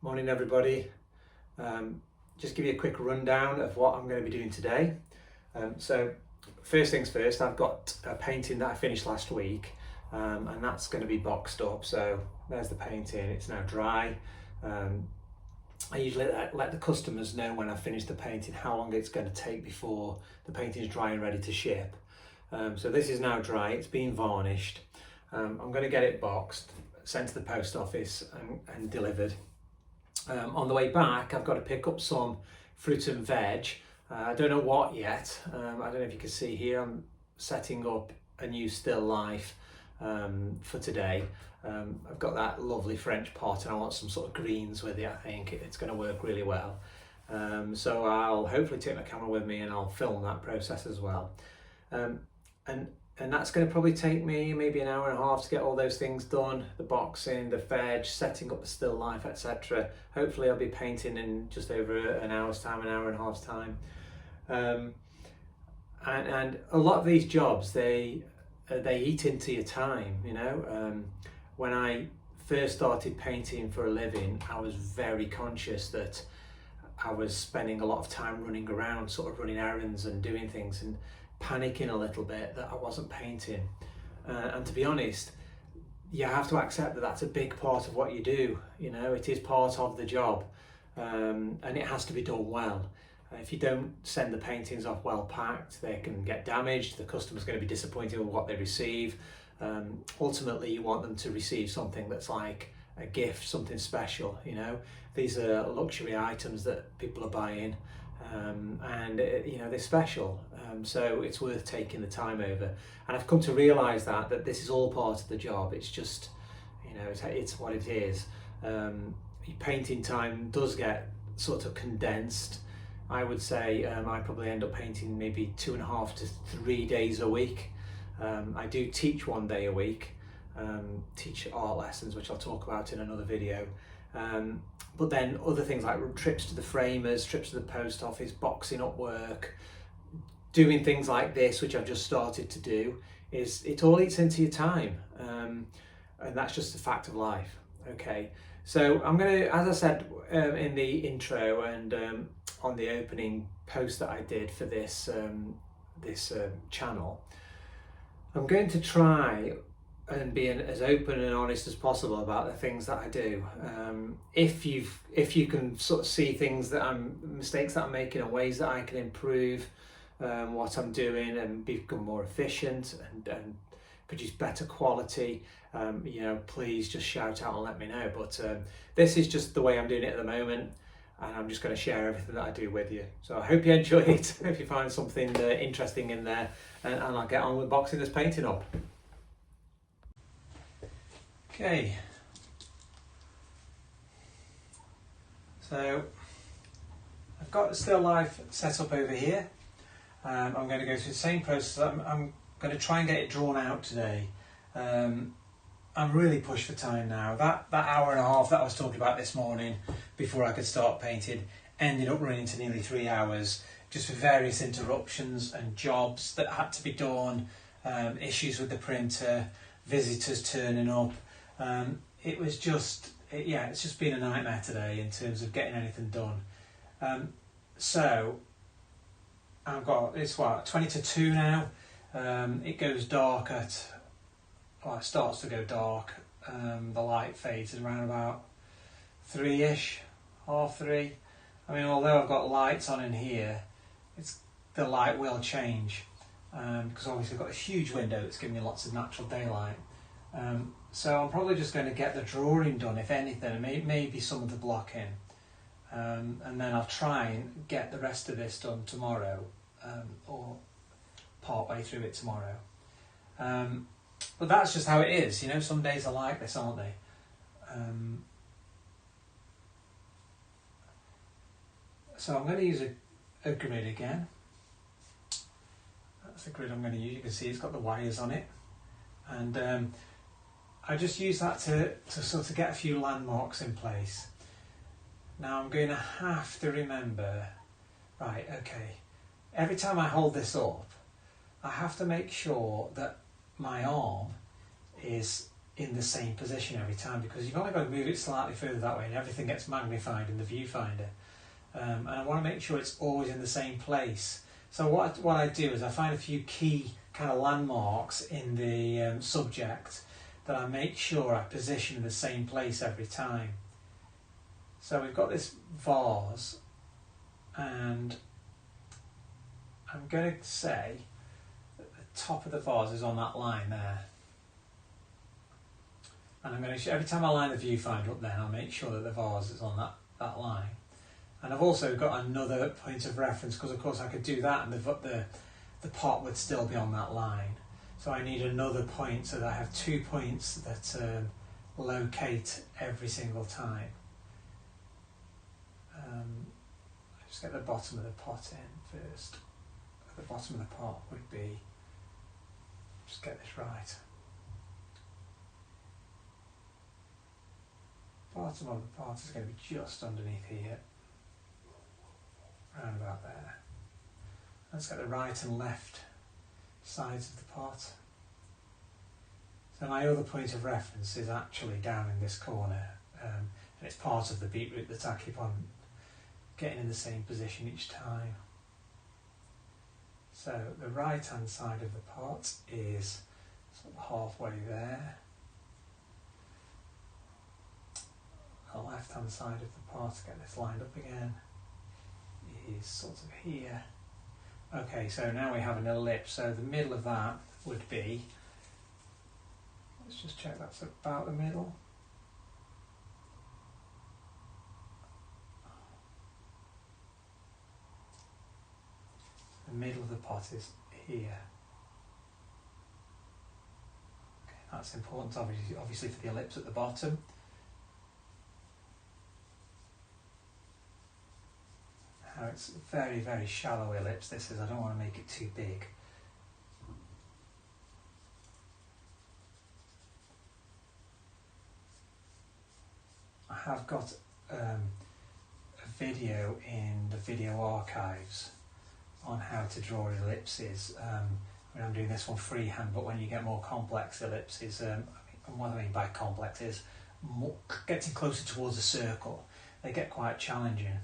Morning everybody. Just give you a quick rundown of what I'm going to be doing today. So first things first, I've got a painting that I finished last week and that's going to be boxed up. So there's the painting, it's now dry. I usually let the customers know when I finish the painting how long it's going to take before the painting is dry and ready to ship. So this is now dry, it's been varnished. I'm going to get it boxed, sent to the post office and delivered. On the way back, I've got to pick up some fruit and veg. I don't know what yet. I don't know if you can see here, I'm setting up a new still life for today. I've got that lovely French pot and I want some sort of greens with it. I think it's going to work really well. So I'll hopefully take my camera with me and I'll film that process as well. And that's going to probably take me maybe an hour and a half to get all those things done, the boxing, the veg, setting up the still life, etc. Hopefully I'll be painting in just over an hour's time, an hour and a half's time. And a lot of these jobs, they eat into your time, you know. When I first started painting for a living, I was very conscious that I was spending a lot of time running around, sort of running errands and doing things, and panicking a little bit that I wasn't painting. And to be honest, you have to accept that that's a big part of what you do. You know, it is part of the job, and it has to be done well. If you don't send the paintings off well packed, they can get damaged. The customer's going to be disappointed with what they receive. Ultimately, you want them to receive something that's like a gift, something special. You know, these are luxury items that people are buying. And you know, they're special, so it's worth taking the time over. And I've come to realise that this is all part of the job. It's just, you know, it's what it is. Your painting time does get sort of condensed. I would say I probably end up painting maybe 2.5 to 3 days a week. I do teach 1 day a week, teach art lessons, which I'll talk about in another video. But then other things like trips to the framers, trips to the post office, boxing up work, doing things like this, which I've just started to do, it all eats into your time. And that's just a fact of life. Okay, so I'm going to, as I said in the intro and on the opening post that I did for this channel, I'm going to try and be as open and honest as possible about the things that I do. If you can sort of see things mistakes that I'm making, and ways that I can improve what I'm doing and become more efficient and produce better quality, you know, please just shout out and let me know. But this is just the way I'm doing it at the moment, and I'm just going to share everything that I do with you. So I hope you enjoy it. I hope you find something interesting in there, and I'll get on with boxing this painting up. Okay, so I've got the still life set up over here. I'm going to go through the same process. I'm going to try and get it drawn out today. I'm really pushed for time now. That hour and a half that I was talking about this morning before I could start painting ended up running to nearly 3 hours, just for various interruptions and jobs that had to be done, issues with the printer, visitors turning up. It's just been a nightmare today in terms of getting anything done. So I've got, it's 20 to 2 now. It goes dark it starts to go dark. The light fades around about 3ish, 3:30. I mean, although I've got lights on in here, the light will change, because obviously I've got a huge window that's giving me lots of natural daylight. So I'm probably just going to get the drawing done, if anything, and maybe some of the blocking, and then I'll try and get the rest of this done tomorrow, or part way through it tomorrow. But that's just how it is, you know. Some days are like this, aren't they? So I'm going to use a grid again. That's the grid I'm going to use. You can see it's got the wires on it, and I just use that to sort of get a few landmarks in place. Now I'm going to have to remember, right, okay, every time I hold this up, I have to make sure that my arm is in the same position every time, because you've only got to move it slightly further that way and everything gets magnified in the viewfinder. And I want to make sure it's always in the same place. So what I do is I find a few key kind of landmarks in the subject that I make sure I position in the same place every time. So we've got this vase, and I'm going to say that the top of the vase is on that line there. And I'm going to, every time I line the viewfinder up, then I'll make sure that the vase is on that line. And I've also got another point of reference, because of course I could do that and the pot would still be on that line. So I need another point so that I have 2 points that locate every single time. Just get the bottom of the pot in first. The bottom of the pot would be, just get this right. Bottom of the pot is going to be just underneath here, around about there. Let's get the right and left sides of the pot. So my other point of reference is actually down in this corner, and it's part of the beetroot that I keep on getting in the same position each time. So the right hand side of the pot is sort of halfway there. The left hand side of the pot, to get this lined up again, is sort of here. Okay, so now we have an ellipse, so the middle of that would be, let's just check that's about the middle. The middle of the pot is here. Okay, that's important obviously for the ellipse at the bottom. Now it's a very, very shallow ellipse this is, I don't want to make it too big. I have got a video in the video archives on how to draw ellipses. I'm doing this one freehand, but when you get more complex ellipses, what I mean by complex is getting closer towards a circle, they get quite challenging.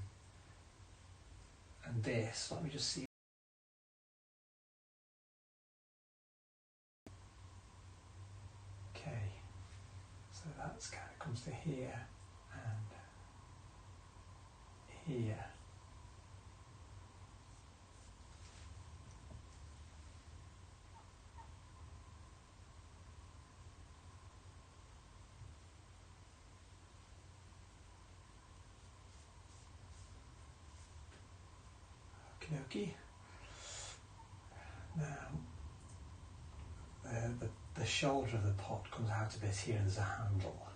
And this, let me just see. Okay, so that's kind of comes to here and here. Okie dokie. Now, the shoulder of the pot comes out a bit here and there's a handle.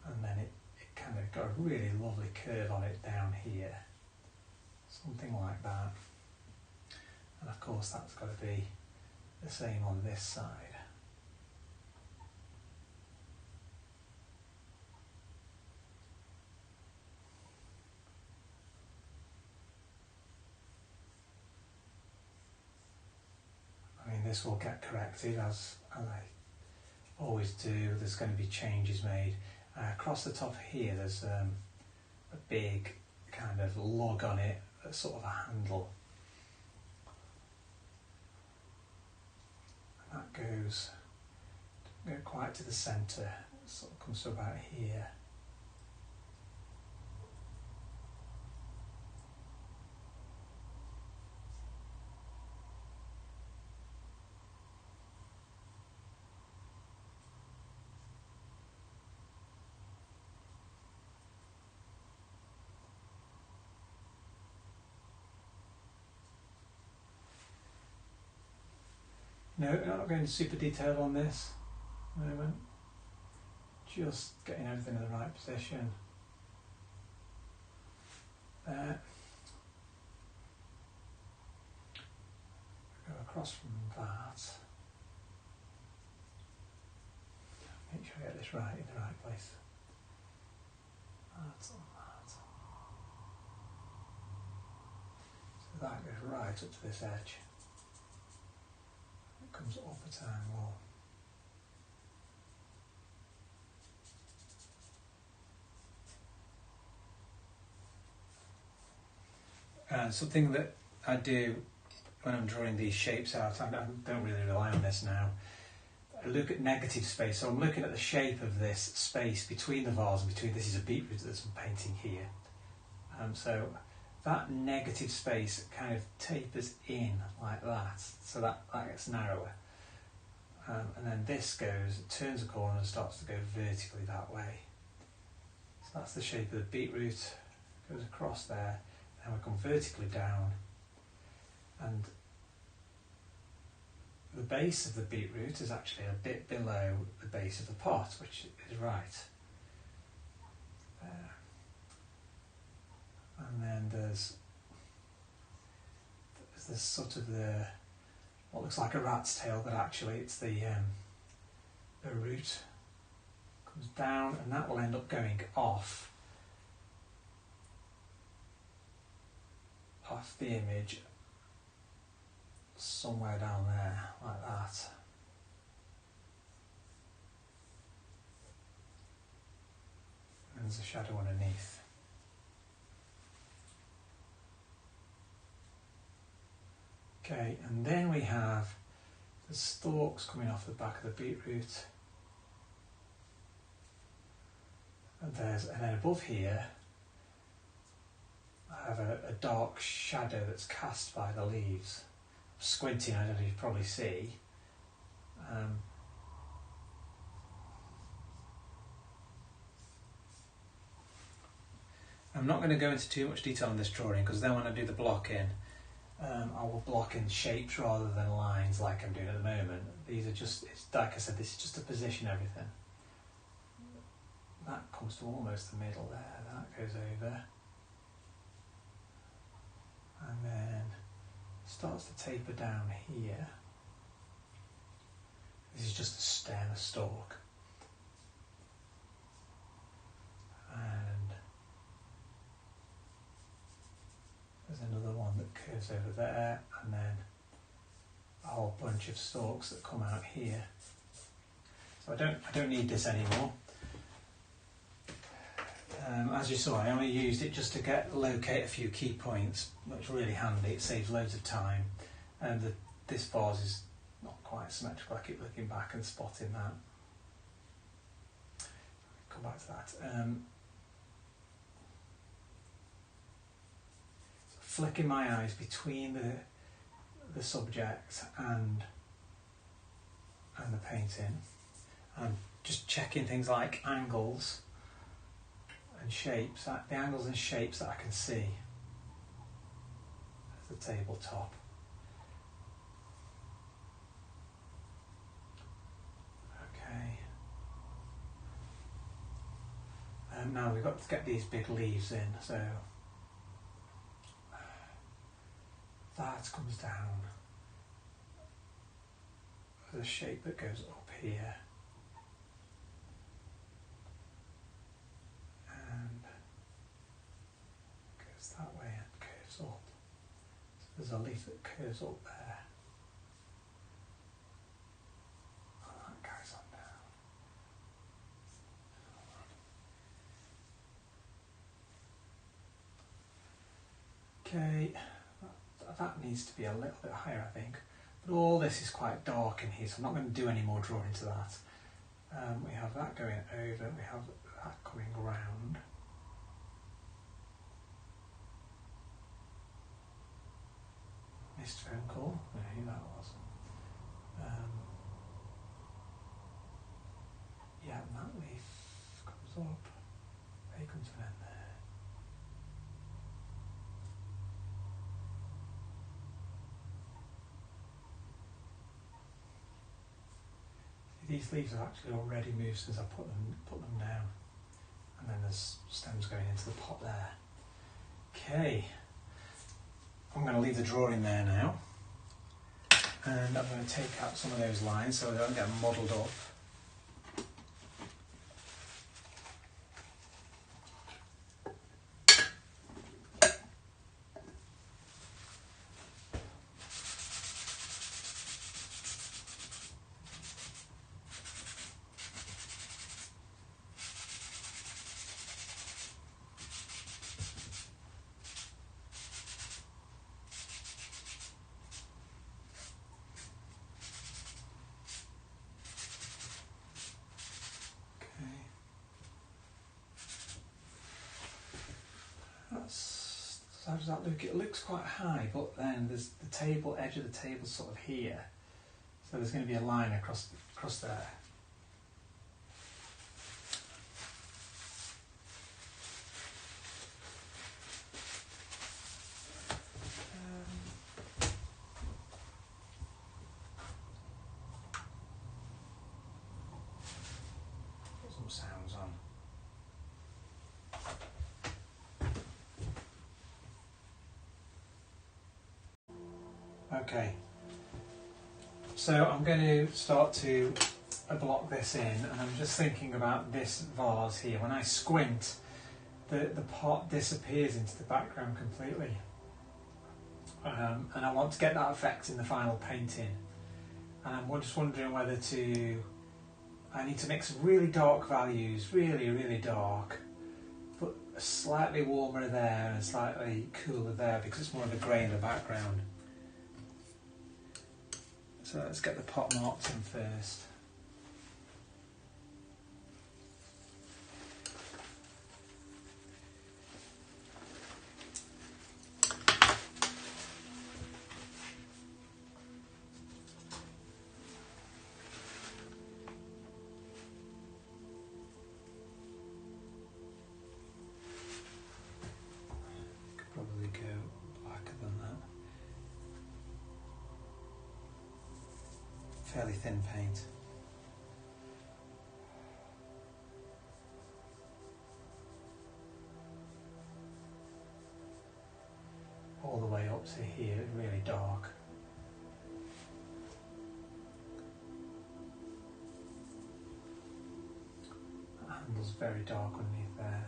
And then it kind of got a really lovely curve on it down here. Something like that. And of course that's got to be the same on this side. I mean, this will get corrected as I always do. There's going to be changes made. Across the top here there's a big kind of lug on it, that's sort of a handle. And that goes quite to the centre, it sort of comes to about here. No, I'm not going super detailed on this at the moment. Just getting everything in the right position. There. Go across from that. Make sure I get this right in the right place. That's on that. So that goes right up to this edge. It comes up at an angle. something that I do when I'm drawing these shapes out, I don't really rely on this now. I look at negative space, so I'm looking at the shape of this space between the vase and between, this is a beetroot that I'm painting here. So that negative space kind of tapers in like that, so that gets narrower. And then this turns a corner and starts to go vertically that way. So that's the shape of the beetroot, goes across there, and we come vertically down. And the base of the beetroot is actually a bit below the base of the pot, which is right there. And then there's this sort of what looks like a rat's tail, but actually it's the root comes down, and that will end up going off the image somewhere down there, like that. And there's a shadow underneath. Okay, and then we have the stalks coming off the back of the beetroot. And then above here, I have a dark shadow that's cast by the leaves. Squinting, I don't know if you can probably see. I'm not going to go into too much detail on this drawing, because then when I do the blocking, I will block in shapes rather than lines like I'm doing at the moment. These are just, like I said, this is just to position everything. That comes to almost the middle there, that goes over. And then starts to taper down here. This is just a stem, a stalk. And there's another one that curves over there, and then a whole bunch of stalks that come out here. So I don't need this anymore. As you saw, I only used it just to locate a few key points, which is really handy. It saves loads of time. And this vase is not quite symmetrical. I keep looking back and spotting that. Come back to that. Flicking my eyes between the subject and the painting, and just checking things like angles and shapes, the angles and shapes that I can see as the tabletop. Okay. Now we've got to get these big leaves in, so that comes down. There's a shape that goes up here. And goes that way and curves up. So there's a leaf that curves up there. And that goes on down. Okay, that needs to be a little bit higher, I think. But all this is quite dark in here, so I'm not going to do any more drawing to that. We have that going over, we have that coming round. Missed phone call, I don't know who that was. Yeah, and that leaf comes up, they come to an end there. These leaves have actually already moved since I put them down, and then there's stems going into the pot there. Okay, I'm going to leave the drawing there now, and I'm going to take out some of those lines so they don't get muddled up. So how does that look? It looks quite high, but then there's the table, edge of the table sort of here. So there's going to be a line across there. Put some sounds on. Okay, so I'm going to start to block this in, and I'm just thinking about this vase here. When I squint, the pot disappears into the background completely, and I want to get that effect in the final painting. And I'm just wondering whether I need to mix really dark values, really dark, but slightly warmer there and slightly cooler there because it's more of a grey in the background. So let's get the pot marked in first. Could probably go blacker than that. Fairly thin paint. All the way up to here, really dark. The handle's very dark underneath there.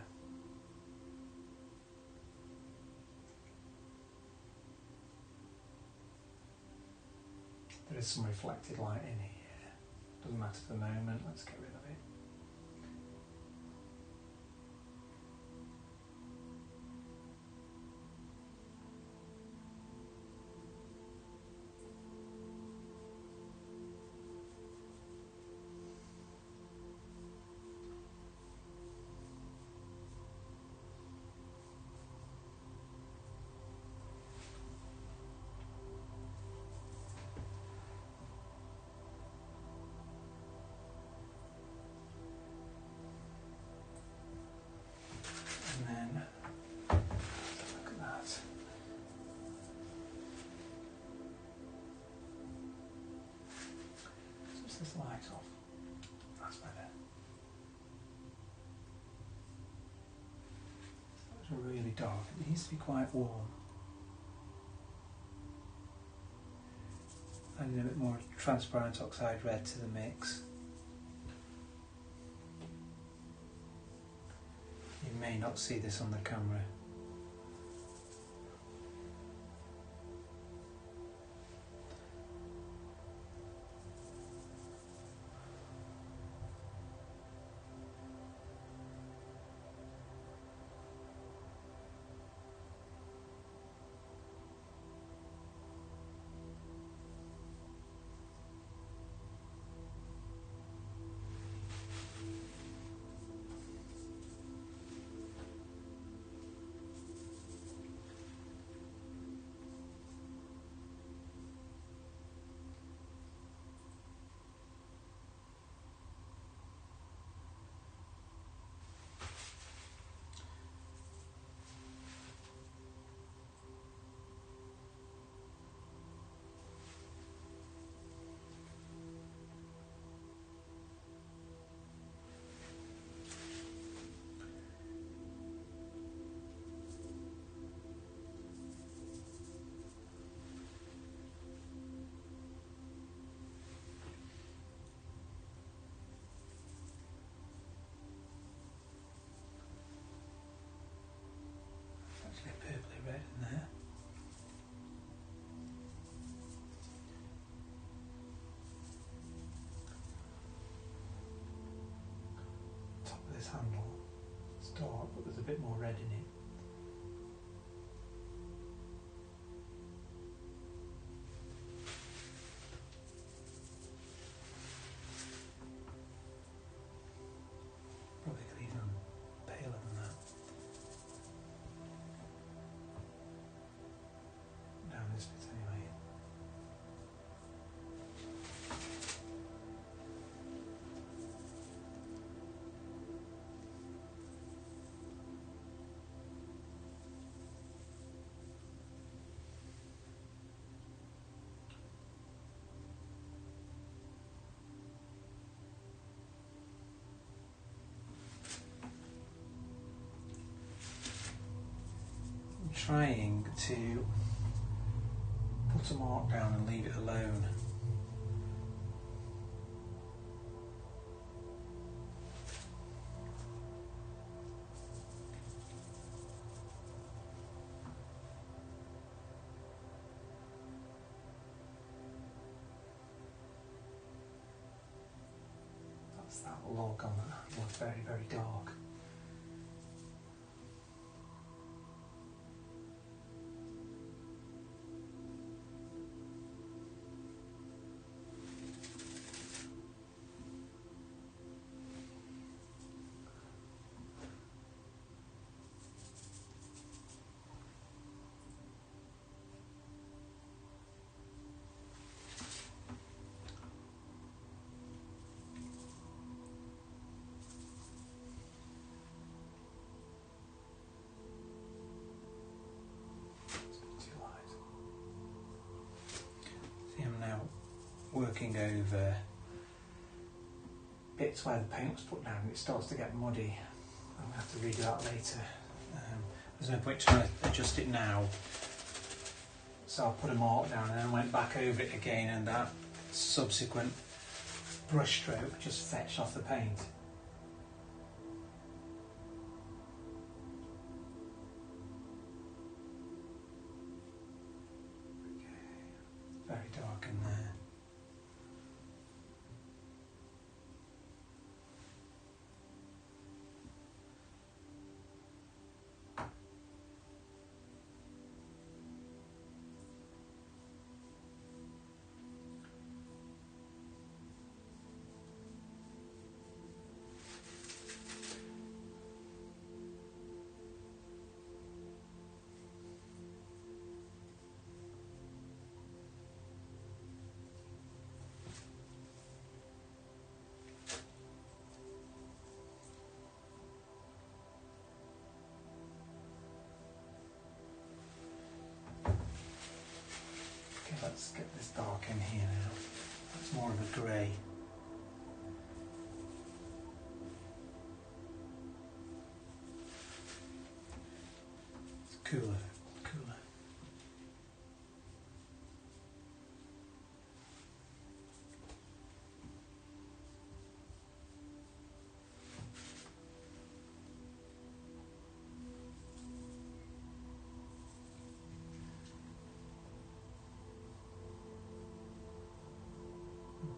There is some reflected light in here. Doesn't matter for the moment, let's get rid of it. And then, look at that. Switch this light off. That's better. It's really dark. It needs to be quite warm. I need a bit more transparent oxide red to the mix. You may not see this on the camera. Actually purpley red in there. Top of this handle, it's dark but there's a bit more red in it. Probably could even paler than that. trying to put a mark down and leave it alone. That's that log on that log, very, very dark. See, I'm now working over bits where the paint was put down and it starts to get muddy. I'm going to have to redo that later. There's no point trying to adjust it now. So I put a mark down and then I went back over it again, and that subsequent brush stroke just fetched off the paint. Very dark in there. Let's get this dark in here now. That's more of a grey. It's cooler.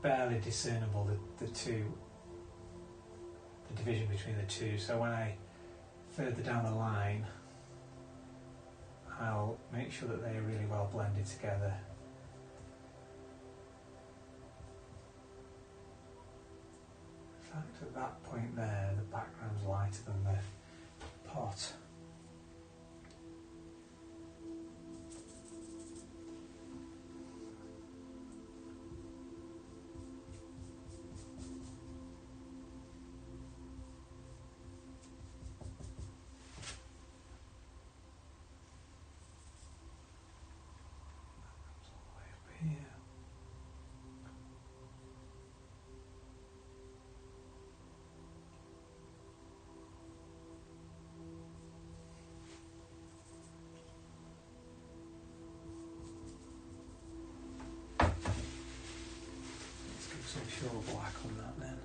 Barely discernible, the division between the two, so when I further down the line I'll make sure that they are really well blended together. In fact, at that point there the background's lighter than the pot. Some pure black on that then.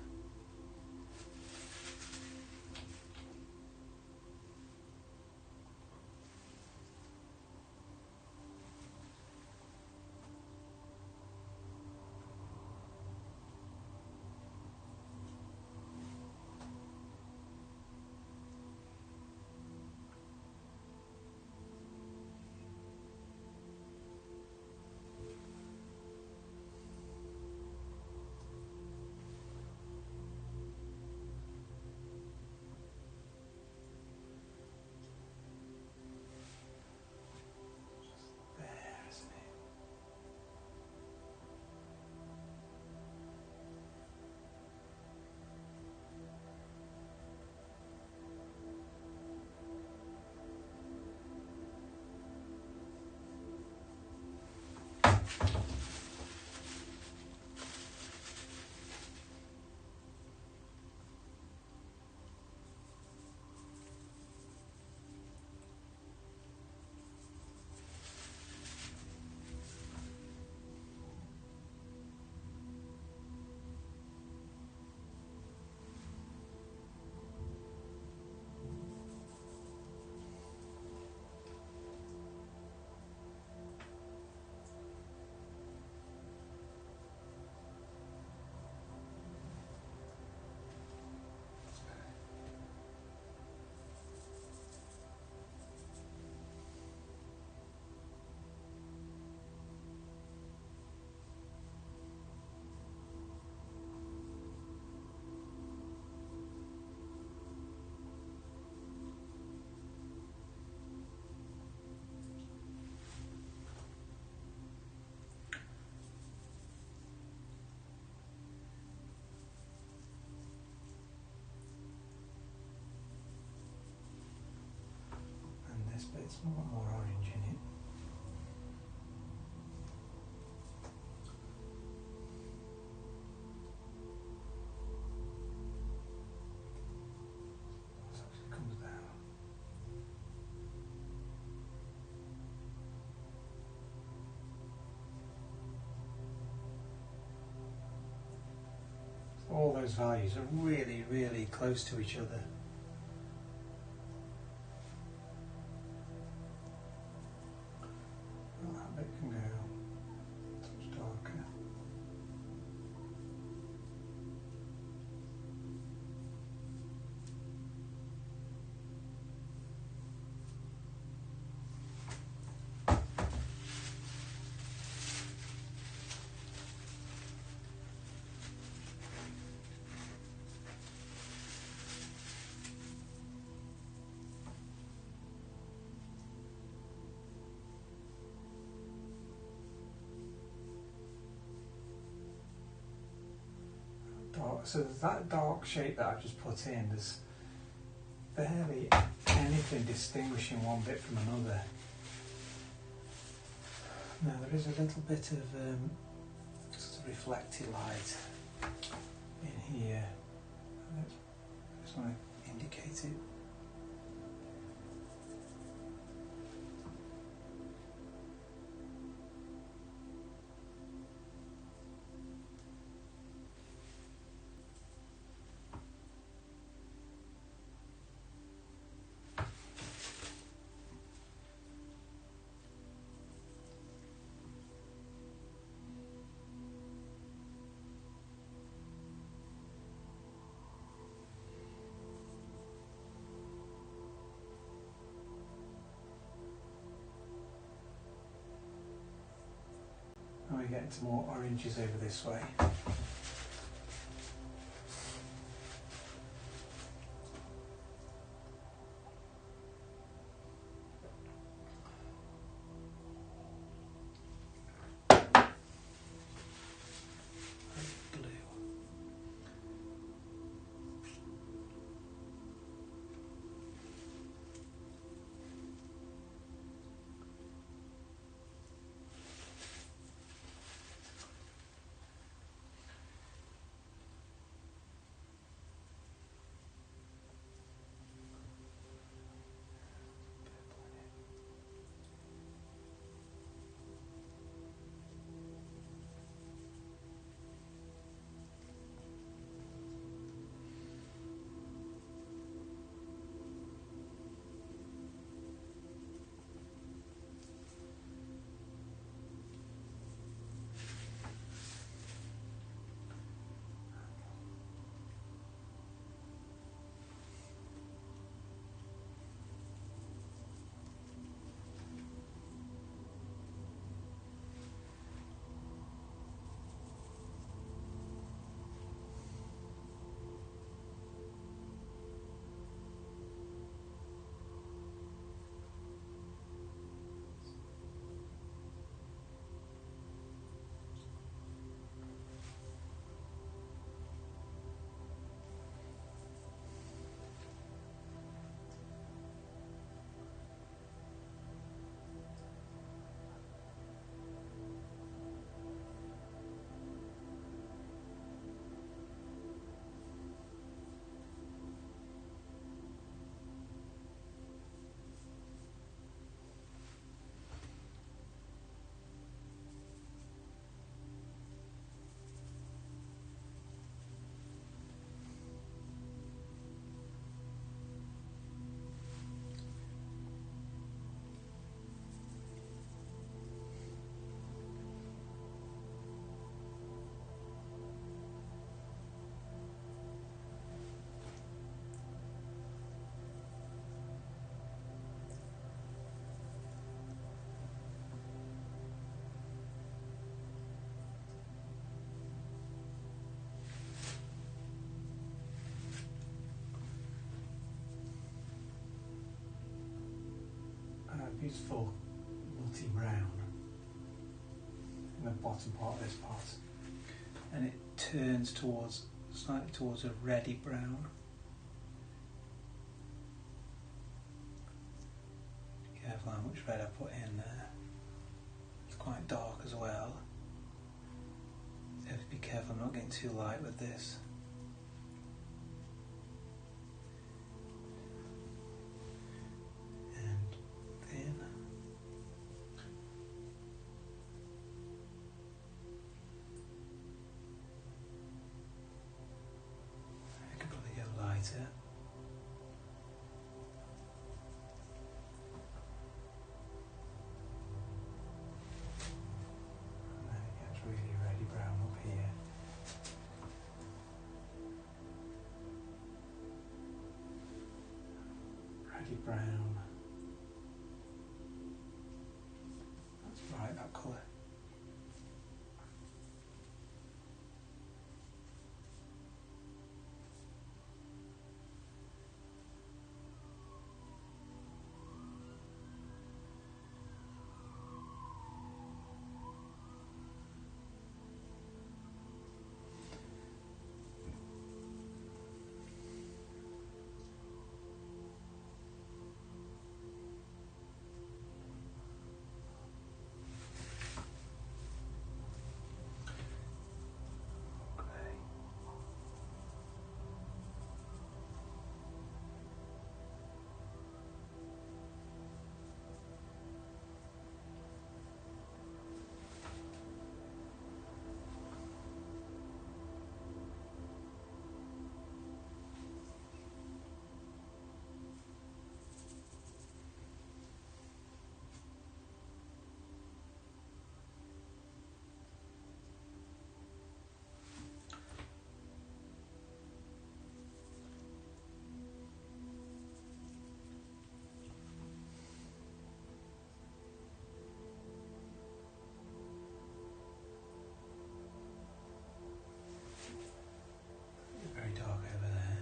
I want more orange in it. So it comes down. So all those values are really, really close to each other. Well, that bit can go a touch darker. So that dark shape that I've just put in, there's barely anything distinguishing one bit from another. Now there is a little bit of sort of reflected light in here. I just want to indicate it. And we get into more oranges over this way. Beautiful nutty brown in the bottom part of this pot, and it turns towards slightly towards a reddy brown. Be careful careful how much red I put in there. It's quite dark as well. So have to be careful I'm not getting too light with this. And thin. I could probably go lighter. Really reddy brown up here. Reddy brown. That's right, that colour. Very dark over there.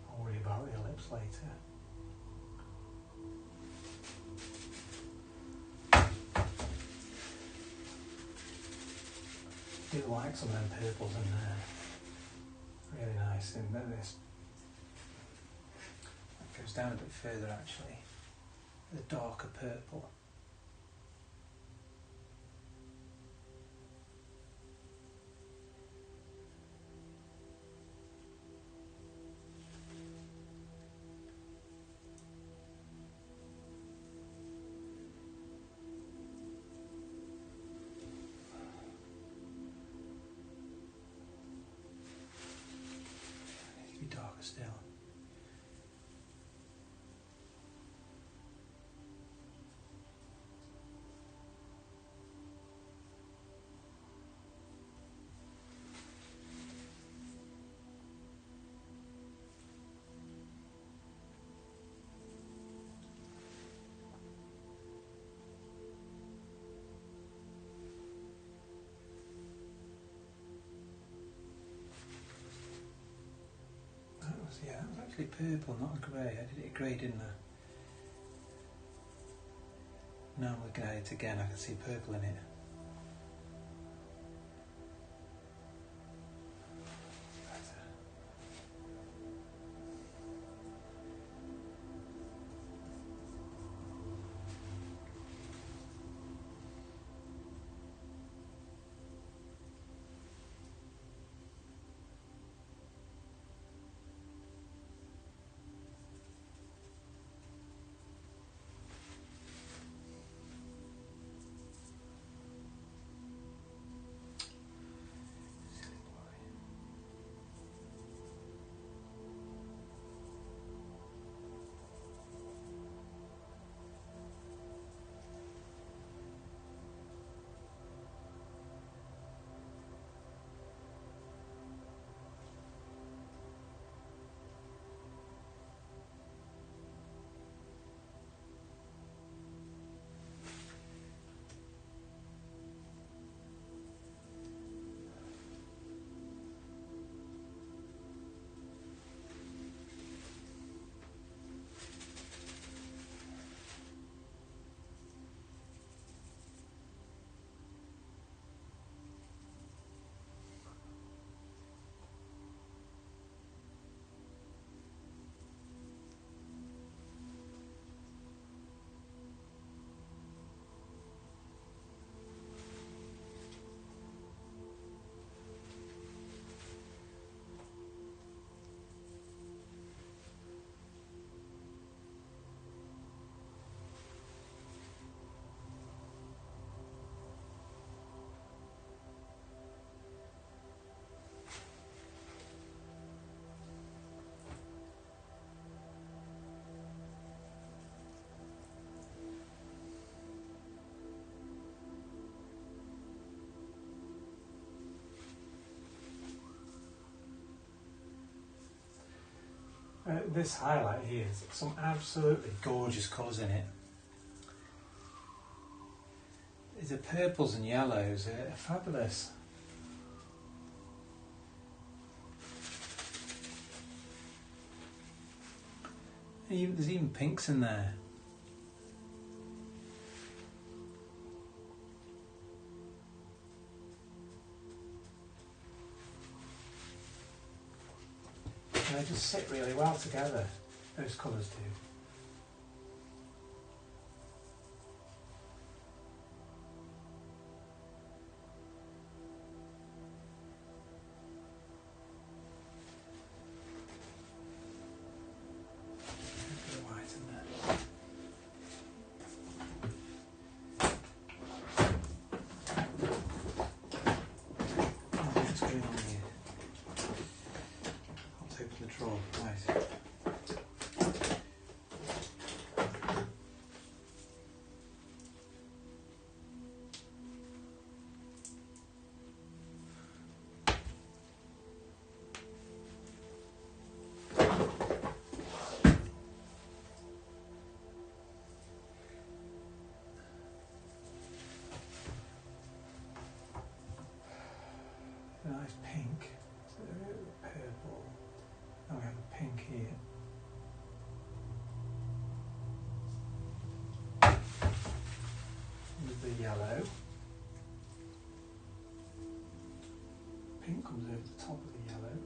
I'll worry about the ellipse later. I do like some of them purples in there. Really nice. And then this that goes down a bit further actually. The darker purple. Needs to be darker still. Yeah, that was actually purple, not a grey. I did it a grey, didn't I? Now I'm looking at it again, I can see purple in it. This highlight here has some absolutely gorgeous colours in it. The purples and yellows are fabulous. There's even pinks in there. And they just sit really well together, those colours do. Nice pink, so purple, and we have a pink here. With the yellow. Pink comes over the top of the yellow.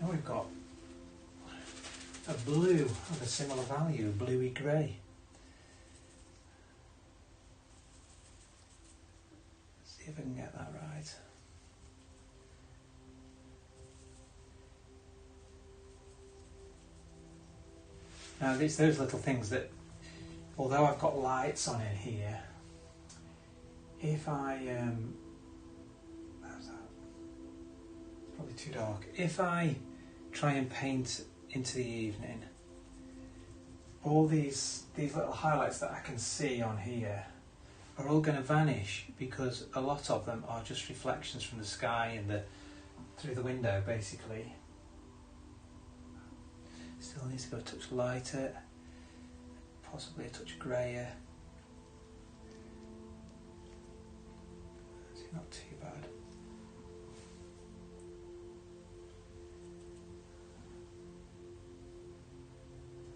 Now we've got a blue of a similar value, bluey grey. See if I can get that right. Now it's those little things that, although I've got lights on it here, if I, how's that? It's probably too dark. If I try and paint into the evening, all these little highlights that I can see on here are all going to vanish, because a lot of them are just reflections from the sky and through the window basically. Still needs to go a touch lighter, possibly a touch greyer. It's not too bad.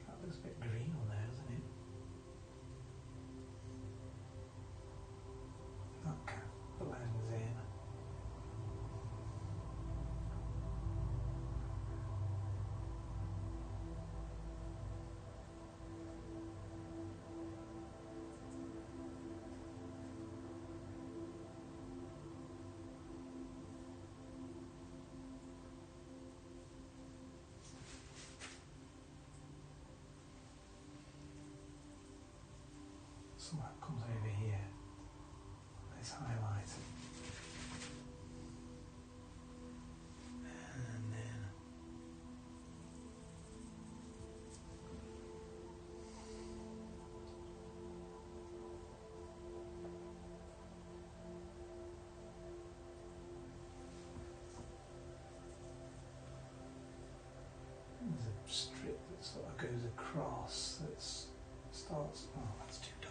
That looks a bit green on there, doesn't it? That kind of blends in. So that comes over here, this highlight. And then there's a strip that sort of goes across that starts, oh that's too dark.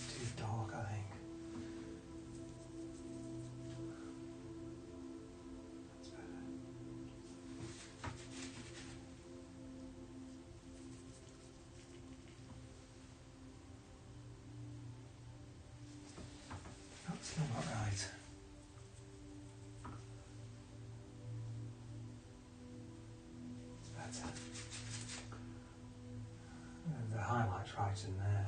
Too dark, I think. That's better. That's still not right. It's better. And the highlight's right in there.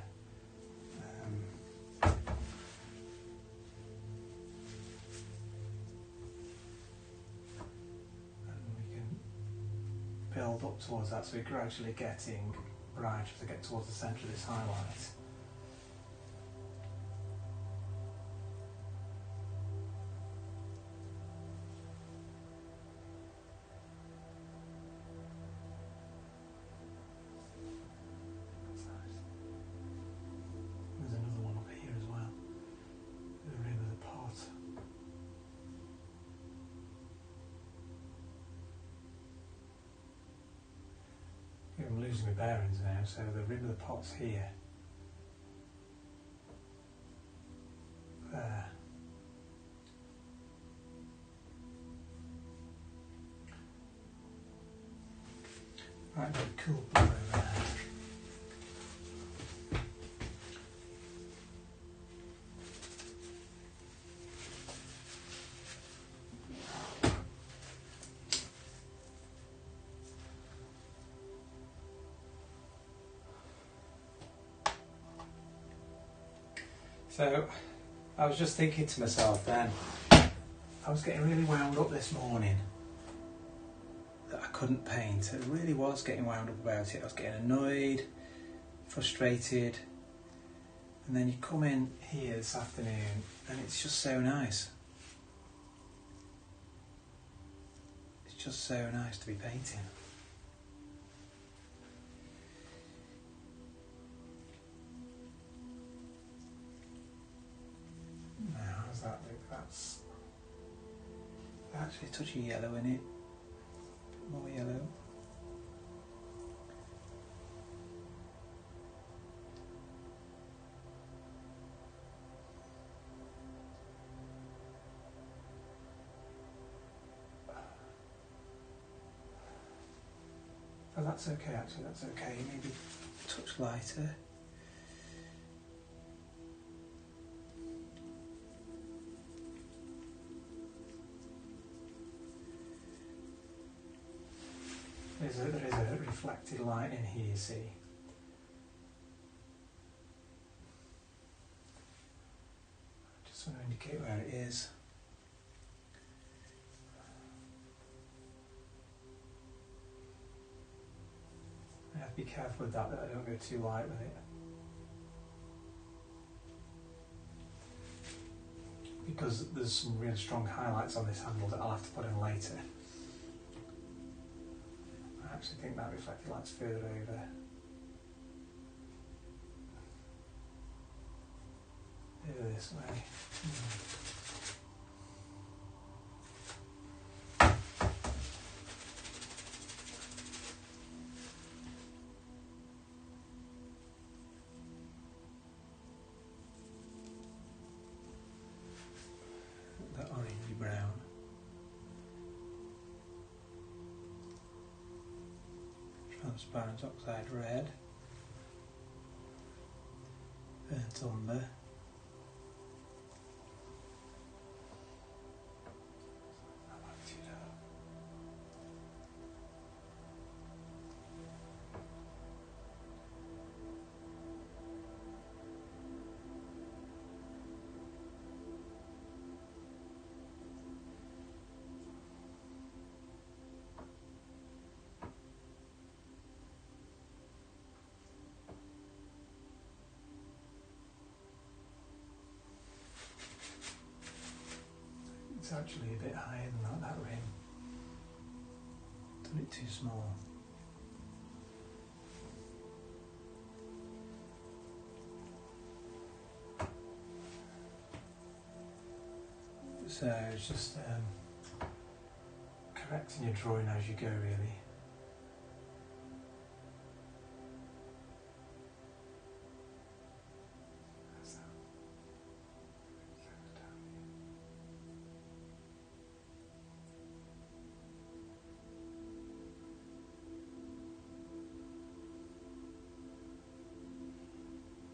Build up towards that, so we're gradually getting brighter to get towards the centre of this highlight. There's another one up here as well. bearings now, so the rim of the pot's here. There. Right, very cool blue over there. So, I was just thinking to myself then, I was getting really wound up this morning that I couldn't paint. I really was getting wound up about it. I was getting annoyed, frustrated, and then you come in here this afternoon and it's just so nice. It's just so nice to be painting. Now, how's that look? That's actually a touch of yellow in it. More yellow. Oh, that's okay actually, that's okay. Maybe a touch lighter. There is a reflected light in here, see. Just want to indicate where it is. I have to be careful with that I don't go too light with it. Because there's some really strong highlights on this handle that I'll have to put in later. I actually think that reflected light's further over. Over this way. That orangey brown. Transparent oxide red. Burnt umber. It's actually a bit higher than that rim. Done it too small. So it's just correcting your drawing as you go, really.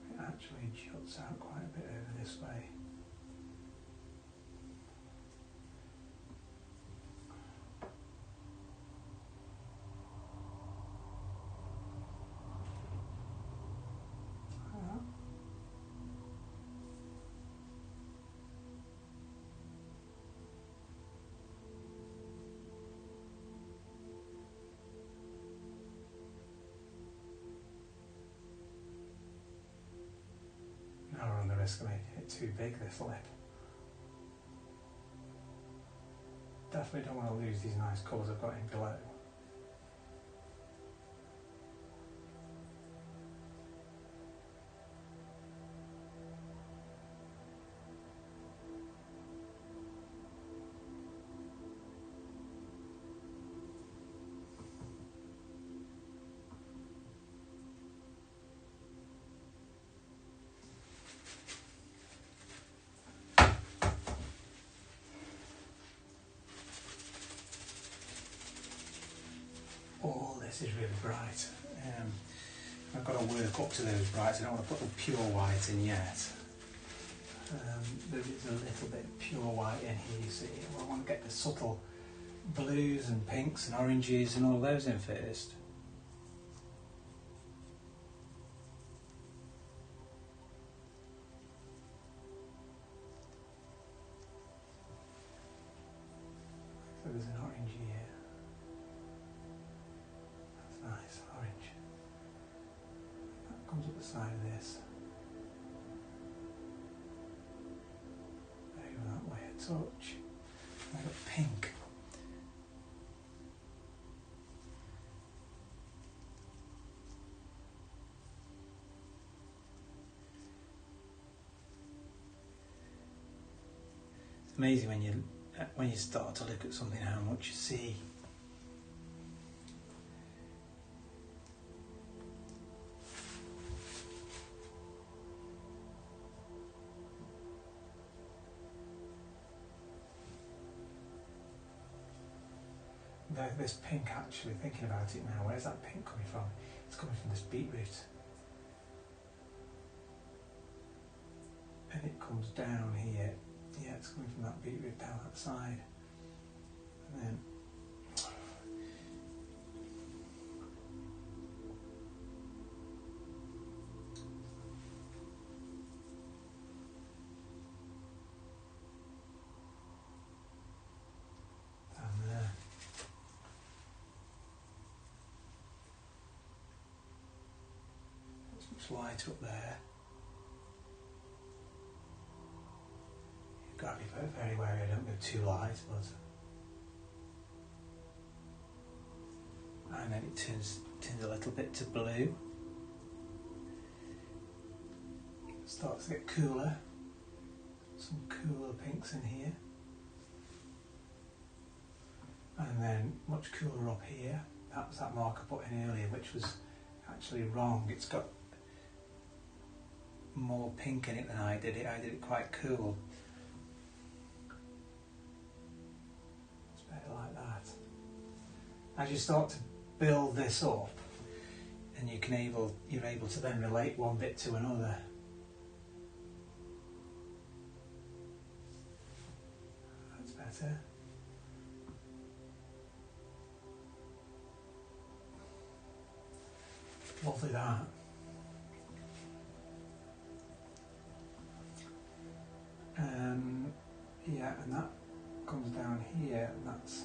It actually juts out quite a bit over this way. Now we're on the risk of making it too big, this lip. Definitely don't want to lose these nice colours I've got in below. this is really bright. I've got to work up to those brights. I don't want to put the pure white in yet. There is a little bit of pure white in here, you see. Well, I want to get the subtle blues and pinks and oranges and all those in first. So there's an orange here. That's nice, orange. That comes up the side of this. Over that way a touch. I've got pink. It's amazing when you start to look at something how much you see. This pink, actually, thinking about it now, where's that pink coming from? It's coming from this beetroot. And it comes down here. Yeah, it's coming from that beetroot down that side. And then down there. It's much lighter up there. You've got to be very wary I don't go too light, but and then it turns a little bit to blue. It starts to get cooler. Some cooler pinks in here. And then much cooler up here. That was that mark I put in earlier, which was actually wrong. It's got more pink in it than I did it. I did it quite cool. It's better like that. As you start to build this up, and you're able to then relate one bit to another. That's better. Lovely that. Yeah, and that comes down here, and that's.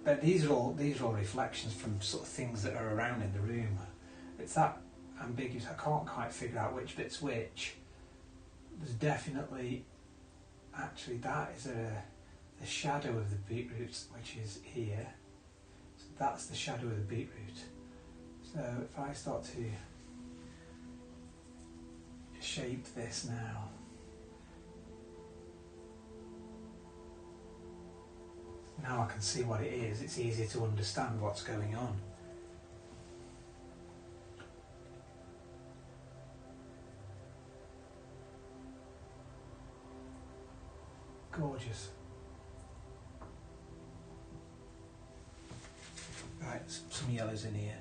But these are all reflections from sort of things that are around in the room. It's that ambiguous. I can't quite figure out which bit's which. There's definitely, actually, that is the shadow of the beetroot, which is here. So that's the shadow of the beetroot. So if I start to shape this now, now I can see what it is. It's easier to understand what's going on. Gorgeous. Right, some yellows in here.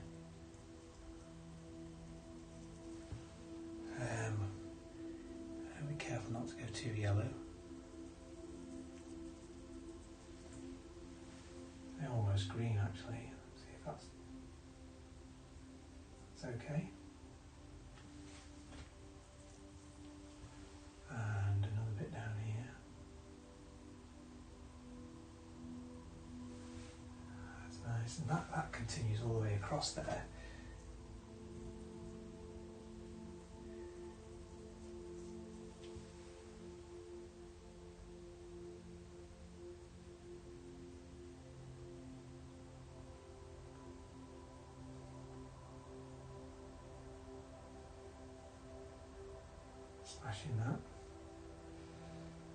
Be careful not to go too yellow. They're almost green actually. See if that's okay. And another bit down here. That's nice. And that continues all the way across there. Smashing that.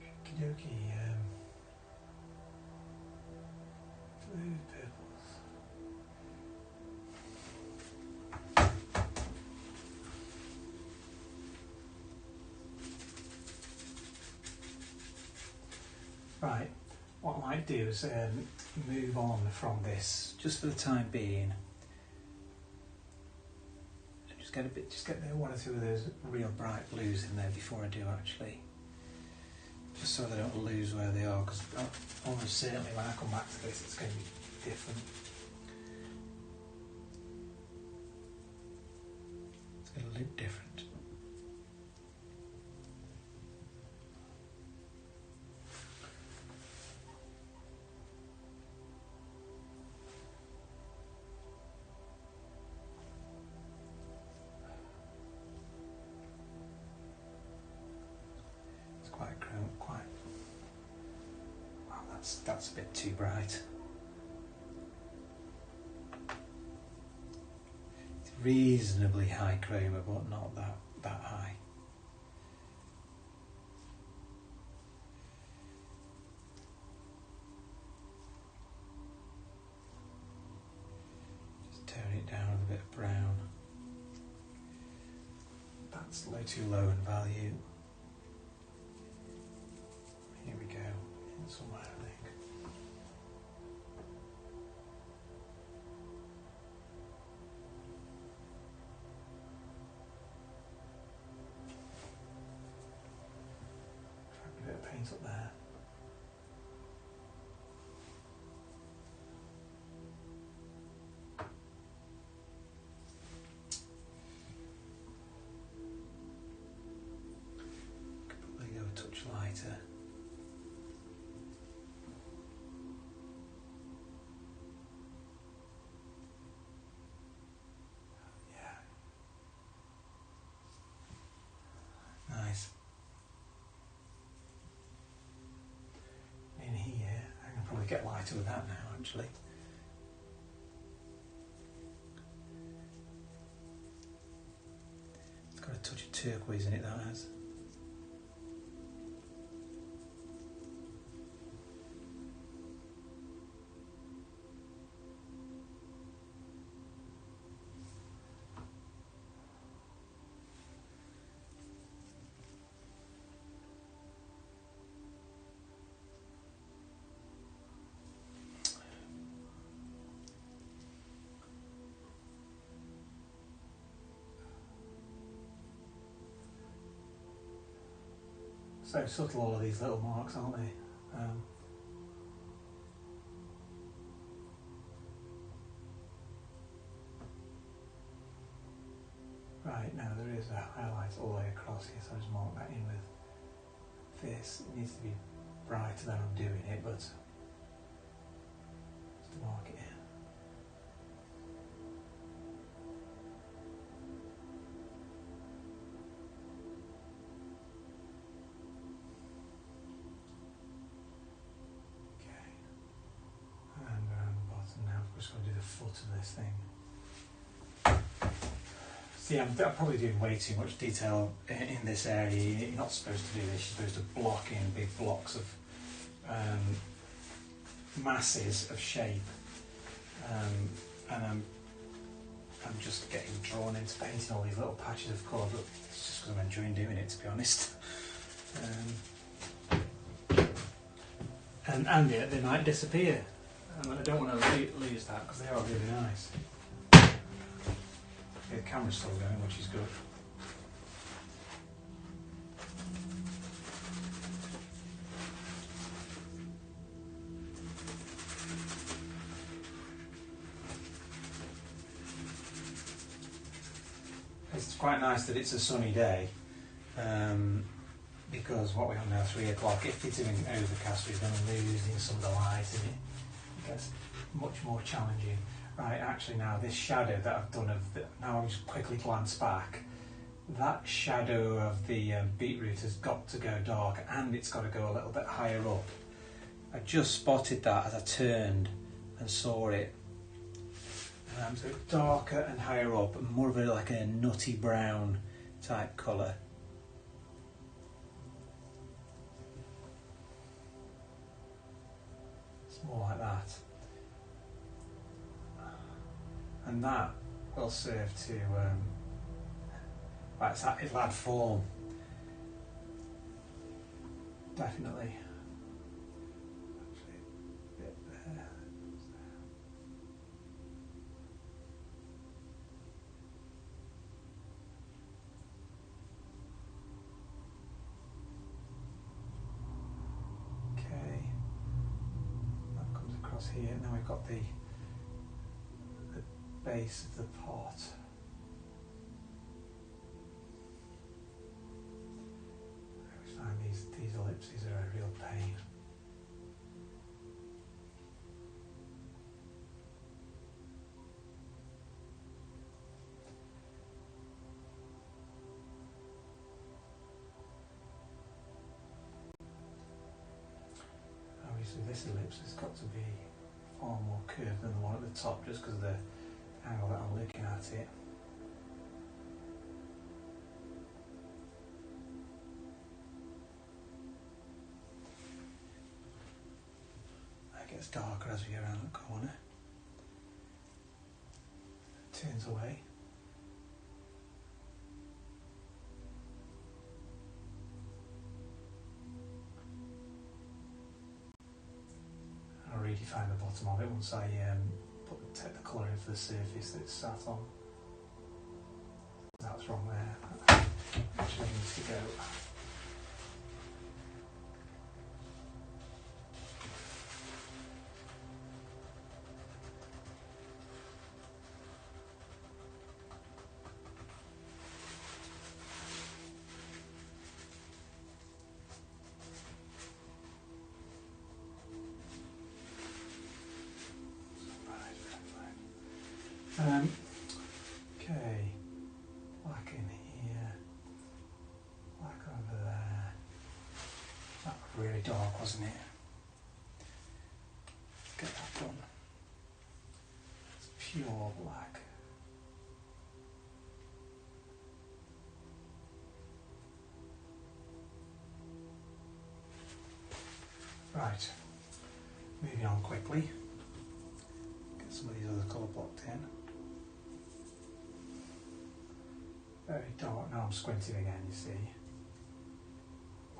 Okie dokie. Blue, purples. Right. What I might do is move on from this just for the time being. Just get one or two of those real bright blues in there before I do actually. Just so they don't lose where they are, because almost certainly when I come back to this it's going to be different. It's going to look different. That's a bit too bright. It's reasonably high chroma, but not that high. Just tone it down with a bit of brown. That's too low in value. Here we go, in somewhere I think. A bit of paint up there. Could probably go a touch lighter. Nice. In here, I can probably get lighter with that now actually. It's got a touch of turquoise in it, that has. So subtle, all of these little marks, aren't they? Right, now there is a highlight all the way across here, so I just mark that in with this. It needs to be brighter than I'm doing it, but just to mark it in. I'm just going to do the foot of this thing. See, I'm probably doing way too much detail in this area. You're not supposed to do this. You're supposed to block in big blocks of masses of shape, and I'm just getting drawn into painting all these little patches of colour. But it's just because I'm enjoying doing it, to be honest. And yet they might disappear. I don't want to lose that because they are really nice. The camera's still going, which is good. It's quite nice that it's a sunny day, because what we're on now, 3 o'clock, if it's even overcast, we're going to lose some of the light in it. It gets much more challenging. Right, actually now this shadow that I've done now I'll just quickly glance back. That shadow of the beetroot has got to go dark, and it's got to go a little bit higher up. I just spotted that as I turned and saw it. So it's darker and higher up, and more of like a nutty brown type colour. It's more like that. And that will serve to, it'll add form, definitely. Actually, a bit there. here, and then we've got the base of the pot. I always find these ellipses are a real pain. Obviously this ellipse has got to be far more curved than the one at the top, just because of the angle that I'm looking at it. It gets darker as we go around the corner. Turns away. I'll really find the bottom of it once I take the colour into the surface that it's sat on. That's wrong there. That actually needs to go. Okay, black in here, black over there. That was really dark, wasn't it? Get that done. It's pure black. Right, moving on quickly. Get some of these other colour blocked in. Very dark. Now I'm squinting again, you see.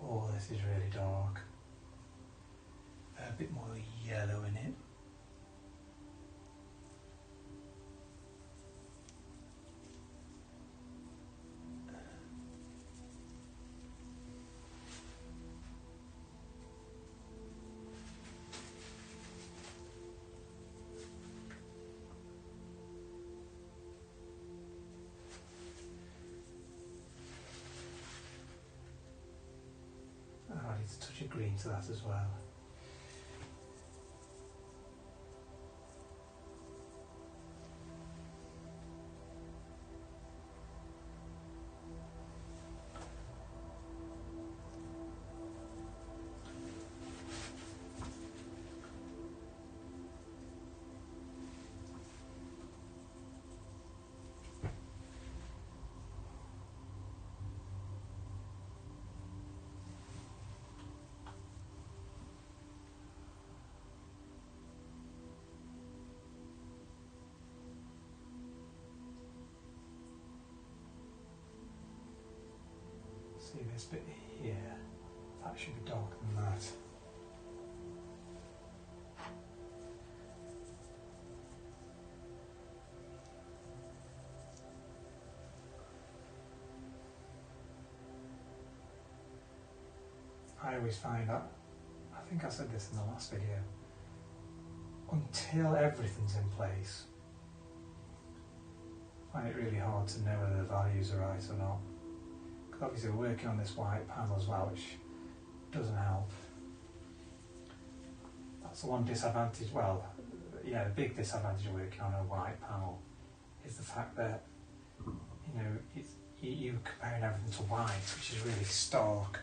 Oh, this is really dark. A bit more yellow in it. I need to touch of green to that as well. See this bit here? That should be darker than that. I always find that, I think I said this in the last video, until everything's in place, I find it really hard to know whether the values are right or not. Because obviously we're working on this white panel as well, which doesn't help. That's the one disadvantage, well, yeah, the big disadvantage of working on a white panel is the fact that, you know, you're comparing everything to white, which is really stark.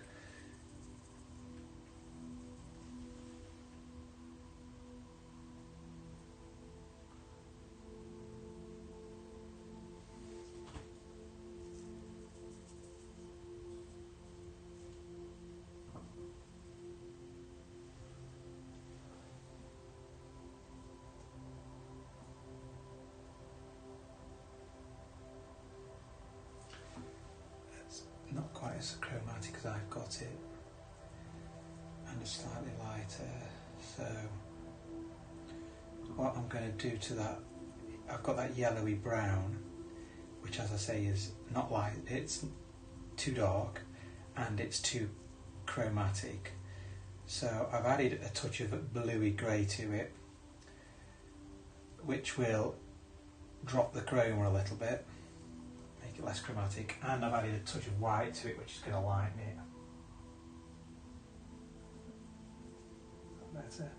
Not quite as chromatic as I've got it, and it's slightly lighter. So what I'm going to do to that, I've got that yellowy brown, which, as I say, is not light, it's too dark and it's too chromatic. So I've added a touch of bluey grey to it, which will drop the chroma a little bit, make it less chromatic, and I've added a touch of white to it, which is going to lighten it. Better.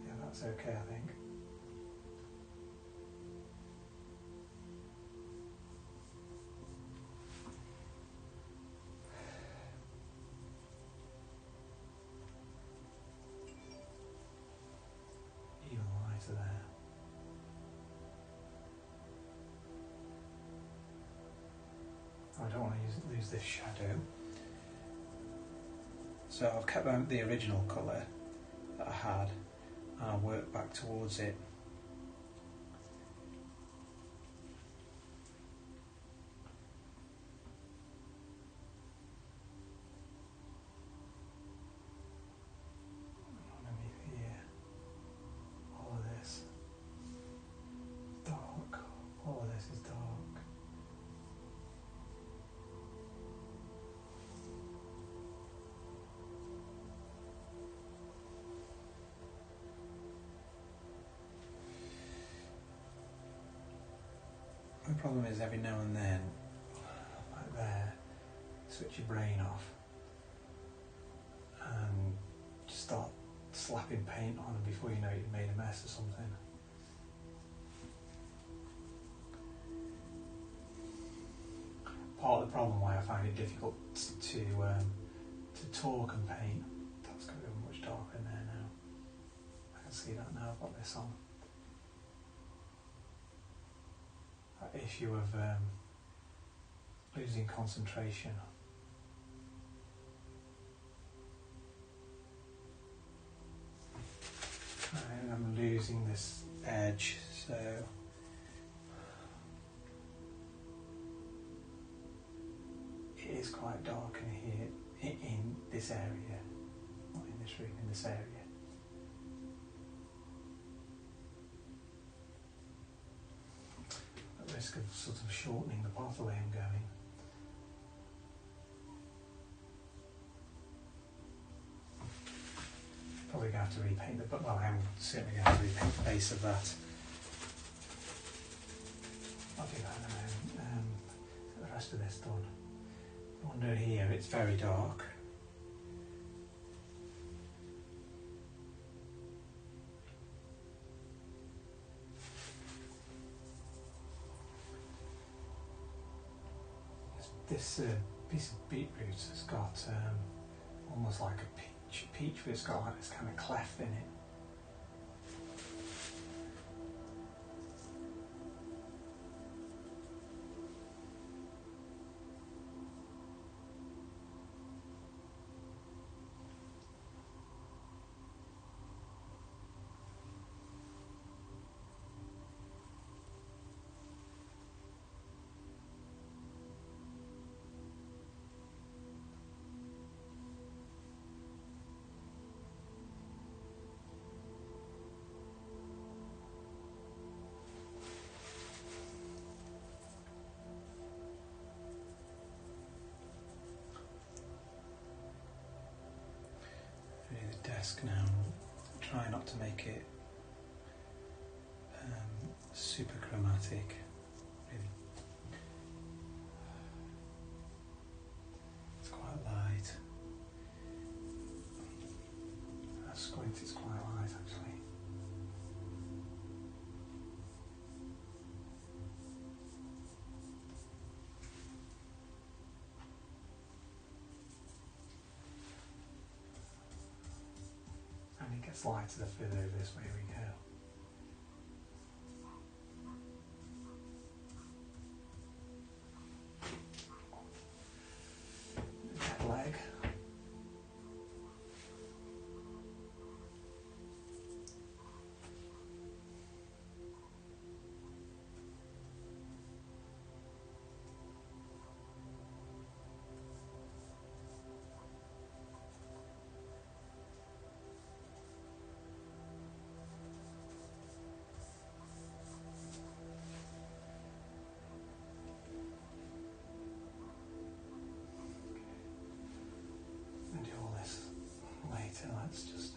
Yeah, that's okay, I think. Even lighter there. I don't want to lose this shadow. So I've kept the original colour that I had, and I'll work back towards it. Underneath here, all of this dark, all of this is dark. The problem is every now and then, like there, switch your brain off and just start slapping paint on, and before you know it, you've made a mess or something. Part of the problem why I find it difficult to talk and paint. That's going to be much darker in there now. I can see that now. I've got this on. That issue of losing concentration. And I'm losing this edge, so it is quite dark in here, in this area, not in this room, in this area. At risk of sort of shortening the pathway I'm going. Probably going to have to repaint the, well, I'm certainly going to have to repaint the base of that. I'll do that in a moment. Get the rest of this done. Under here, it's very dark. This piece of beetroot has got almost like a peach, but it's got like this kind of cleft in it. Desk now. Try not to make it super chromatic. Really. It's quite light. That squint is quite light actually. And it gets lighter the further this way we go. That leg. Let's just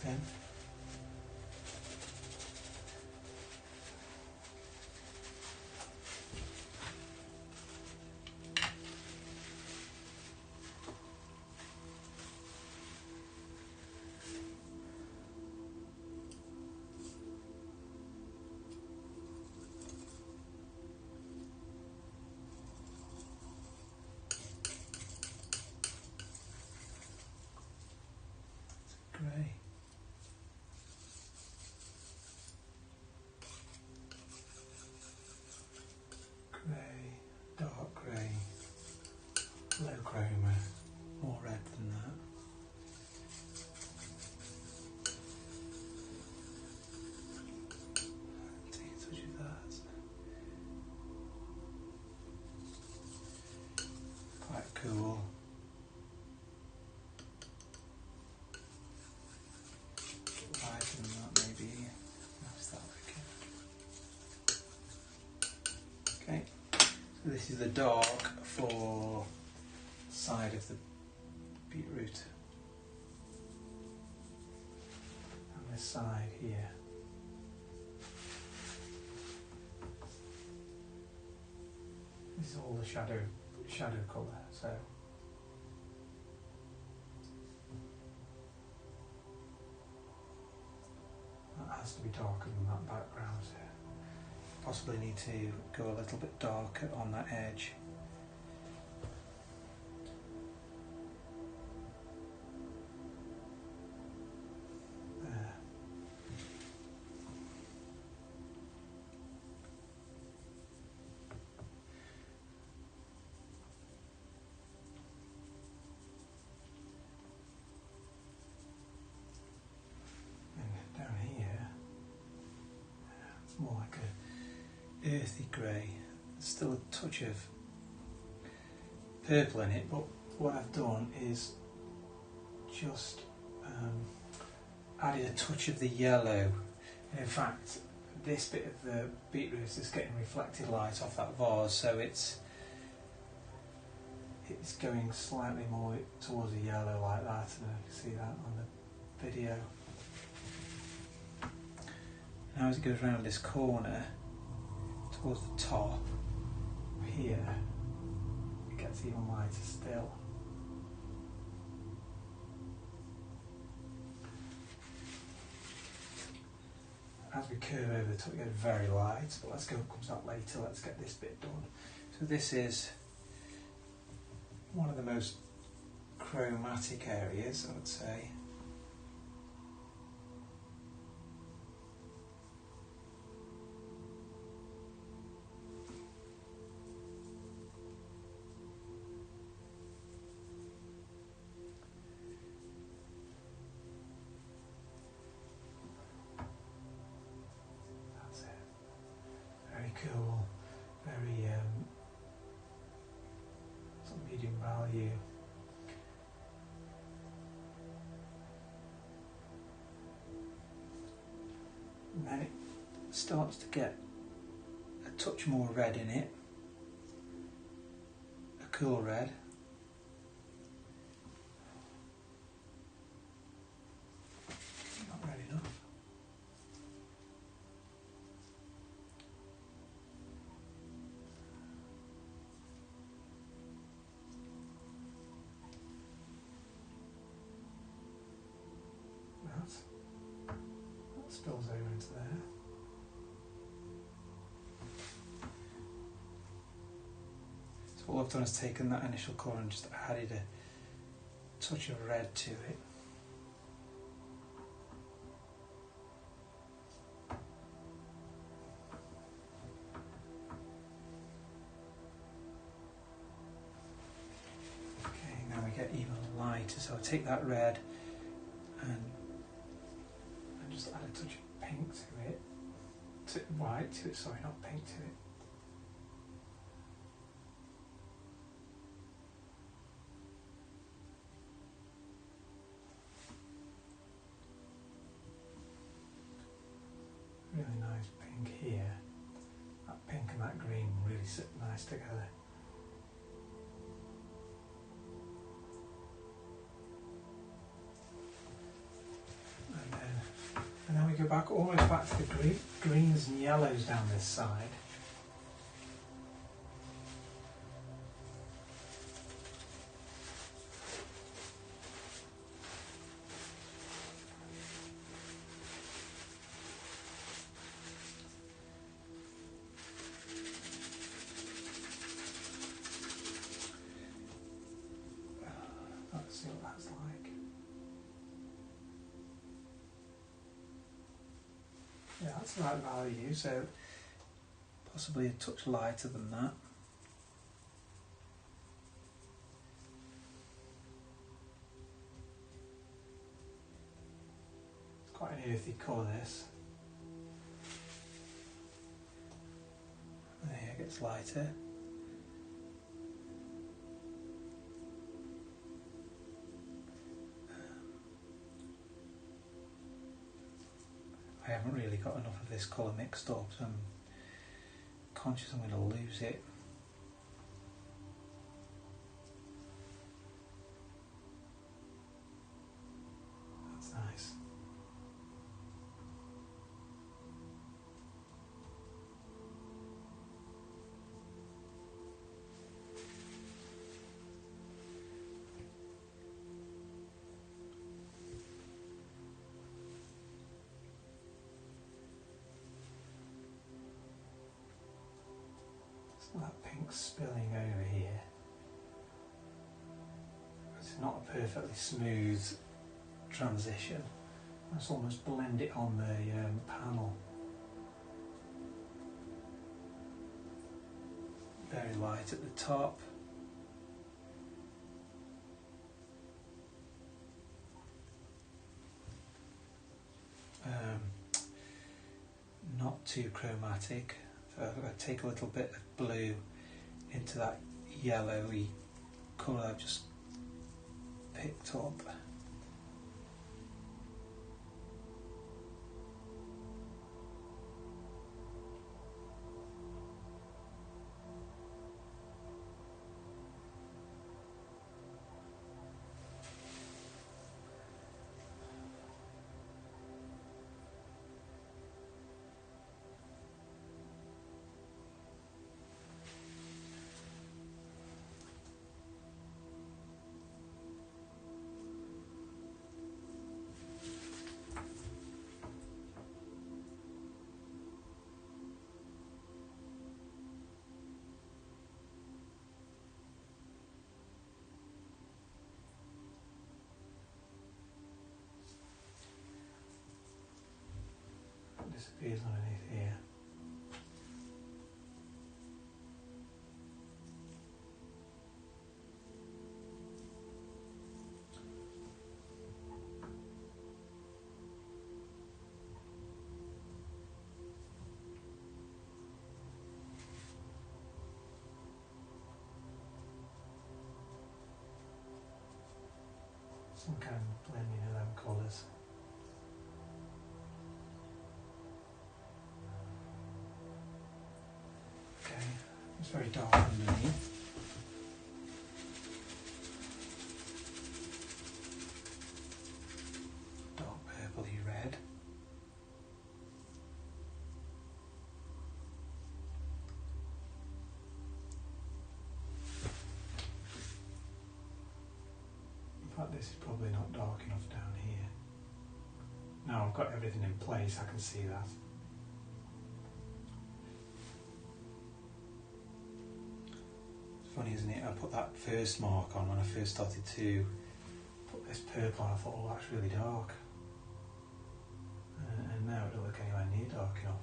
in. Grey. Grey, dark grey, low chroma, more red than that. Take a touch of that. Quite cool. Lighter than that maybe. That's that okay. Okay. So this is the dark for the side of the beetroot. And this side here. This is all the shadow colour, so that has to be darker than that background. So possibly need to go a little bit darker on that edge. There. And down here, it's more like a earthy grey. There's still a touch of purple in it, but what I've done is just added a touch of the yellow. And in fact, this bit of the beetroot is getting reflected light off that vase, so it's going slightly more towards the yellow like that, and I can see that on the video. Now as it goes around this corner towards the top here, it gets even lighter still. As we curve over the top, it gets very light, but let's go, comes out later, let's get this bit done. So this is one of the most chromatic areas, I would say. Cool, very sort of medium value. And then it starts to get a touch more red in it, a cool red. Not red enough. That spills over into there. So all I've done is taken that initial colour and just added a touch of red to it. Okay, now we get even lighter, so I take that red and just add a touch of pink to it, white to it, sorry, not pink to it. Really nice pink here. That pink and that green really sit nice together. And then go back almost back to the greens and yellows down this side. Let's see what that's like. Yeah, that's the right value, so possibly a touch lighter than that. It's quite an earthy colour, this. There, it gets lighter. I haven't really got enough of this colour mixed up, so I'm conscious I'm going to lose it. That's nice. That pink spilling over here. It's not a perfectly smooth transition. Let's almost blend it on the panel. Very light at the top. Not too chromatic. So I'm going to take a little bit of blue into that yellowy colour I've just picked up. Disappears underneath here. Some kind of blending of them colours. Okay, it's very dark underneath. Dark purpley red. In fact, this is probably not dark enough down here. Now I've got everything in place, I can see that. Funny, isn't it? I put that first mark on when I first started to put this purple on. I thought, oh, that's really dark. And now it doesn't look anywhere near dark enough.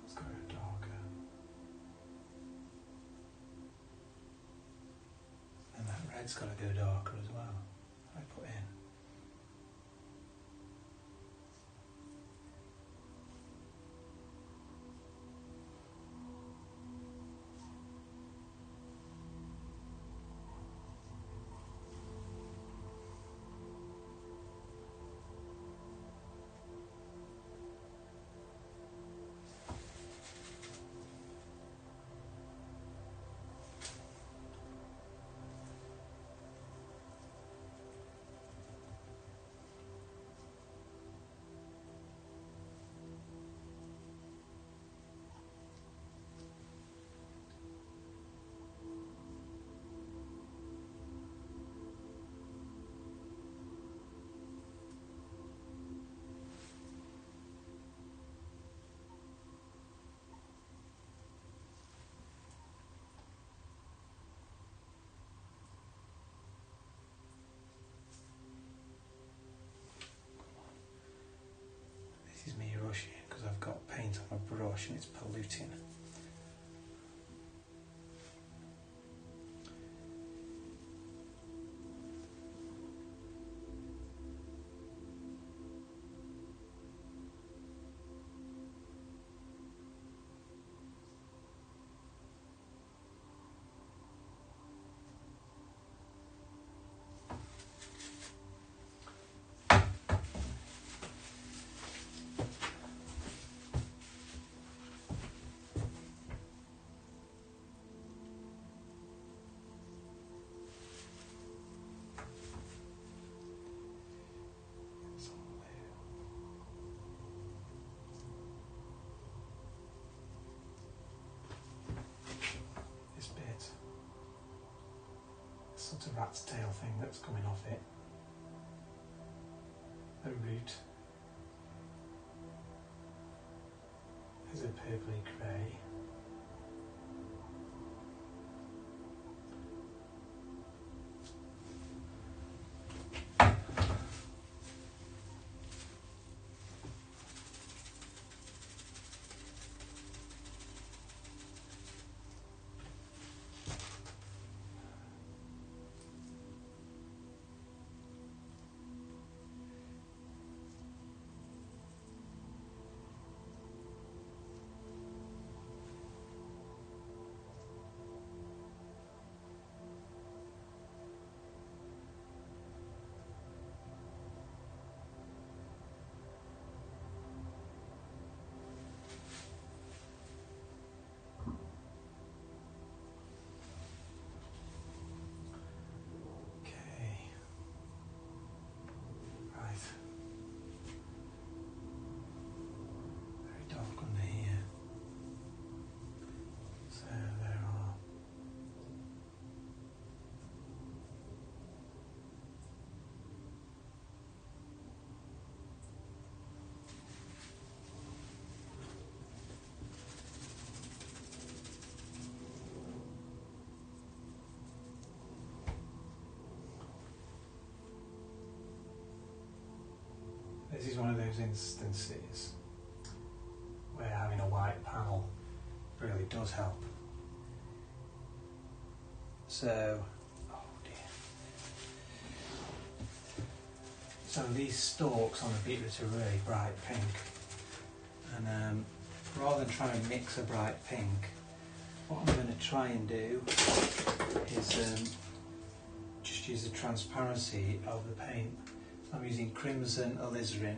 Let's go darker. And that red's got to go darker as well. I put in. wash and it's polluting. Sort of rat's tail thing that's coming off it. The root is a purpley grey. This is one of those instances where having a white panel really does help. So, oh dear. So these stalks on the beetroot are really bright pink, and rather than trying to mix a bright pink, what I'm going to try and do is just use the transparency of the paint. I'm using crimson alizarin.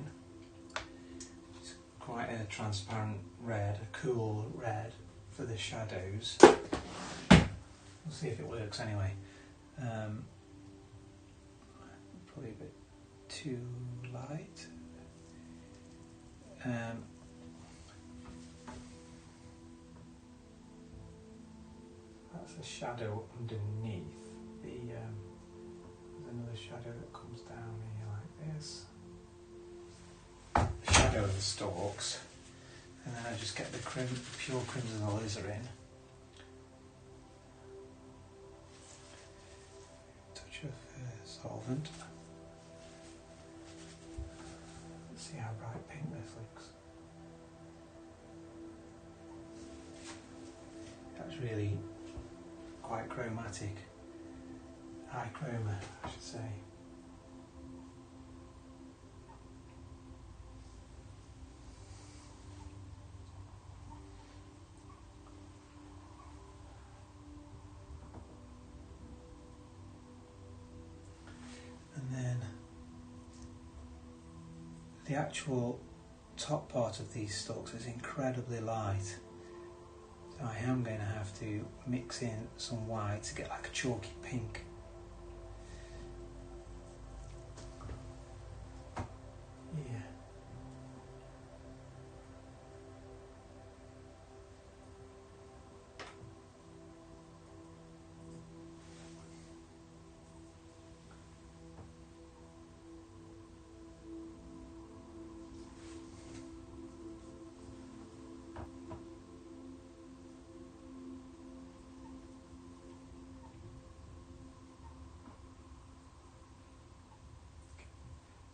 It's quite a transparent red, a cool red for the shadows. We'll see if it works anyway. Probably a bit too light. That's a shadow underneath. There's another shadow that comes down here like this. The shadow of the stalks. And then I just get the pure crimson alizarin. Touch of solvent. Let's see how bright pink this looks. That's really quite chromatic. High chroma, I should say. And then the actual top part of these stalks is incredibly light. So I am going to have to mix in some white to get like a chalky pink. Yeah.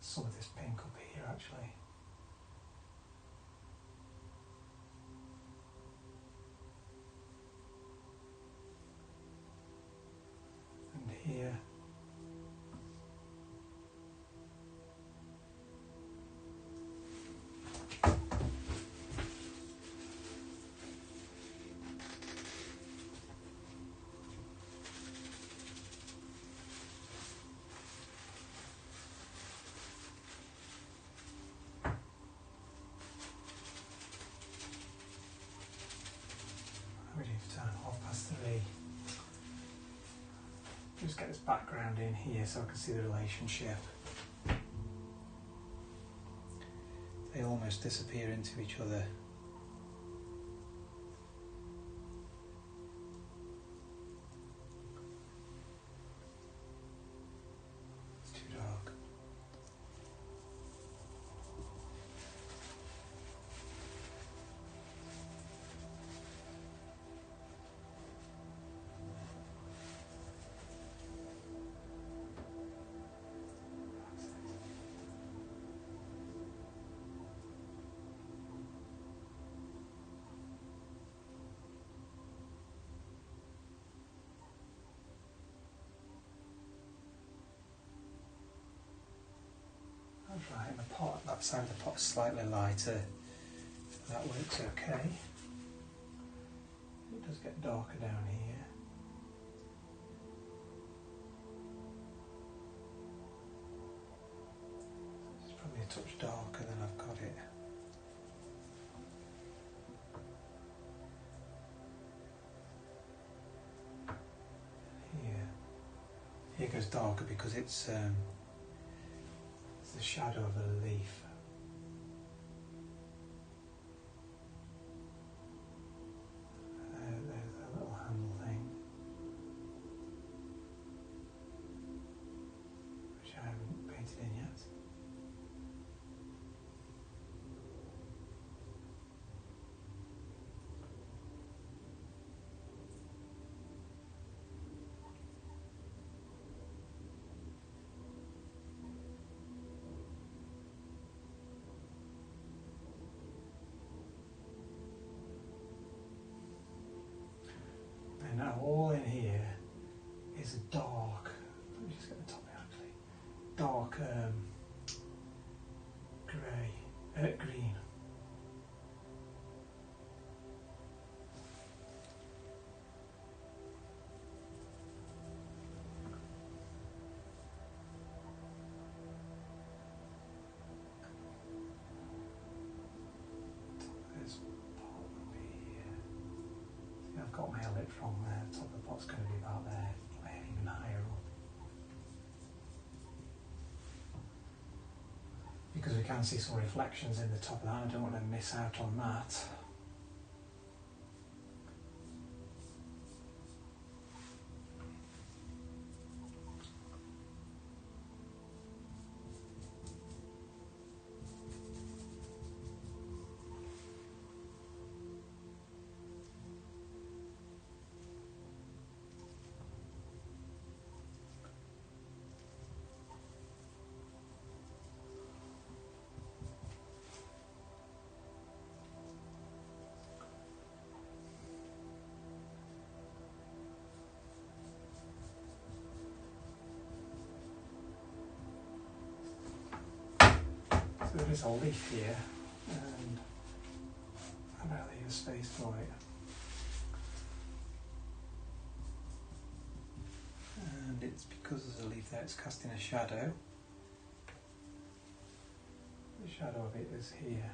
Some of this pink up here actually. just get this background in here so I can see the relationship. They almost disappear into each other. It's too dark. Right, and the pot, that side of the pot is slightly lighter, so that works okay. It does get darker down here. It's probably a touch darker than I've got it. Here goes darker because it's the shadow of a leaf. There's a little handle thing, which I haven't painted in yet. And now all in here is a dark, let me just get the top out actually, dark green. This pot will be here. See, I've got my lit from there, the top of the pot's going to be about there, even higher up. Because we can see some reflections in the top of that, I don't want to miss out on that. So there is a leaf here, and I better leave a space for it. And it's because there's a leaf there, it's casting a shadow. The shadow of it is here.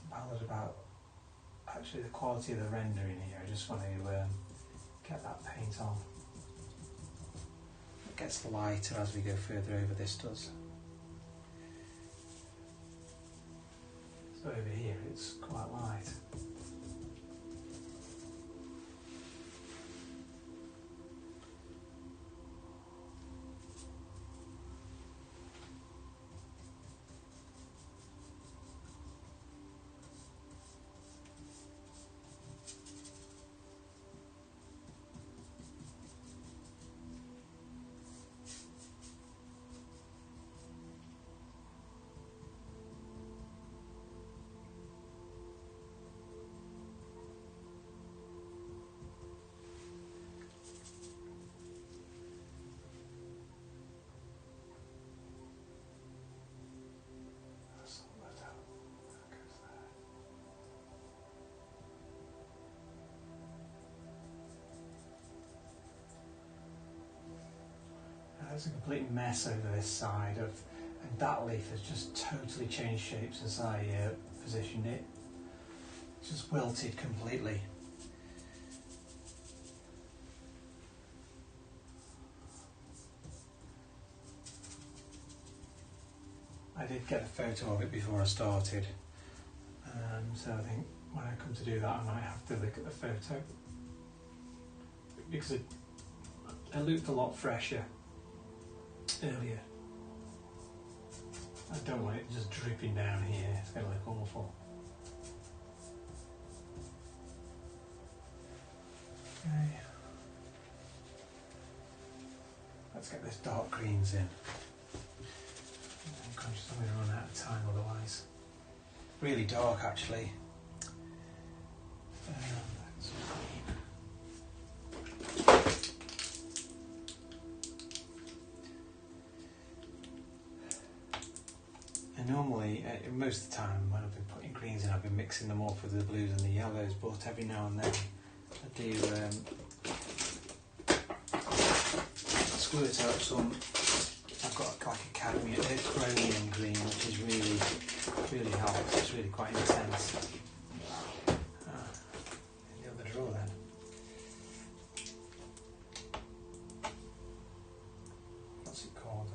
Bothered about actually the quality of the rendering here. I just want to get that paint on. It gets lighter as we go further over, this does. So over here it's quite light. There's a complete mess over this side and that leaf has just totally changed shape since I positioned it. It's just wilted completely. I did get a photo of it before I started, so I think when I come to do that I might have to look at the photo, because it looked a lot fresher earlier. I don't want it just dripping down here, it's going to look awful. Okay. Let's get this dark greens in. I'm conscious I'm going to run out of time otherwise. Really dark actually. That's green. And normally, most of the time when I've been putting greens in, I've been mixing them up with the blues and the yellows, but every now and then I do squirt out some. I've got like a chromium green, which is really helps. It's really quite intense. In the other drawer then. What's it called?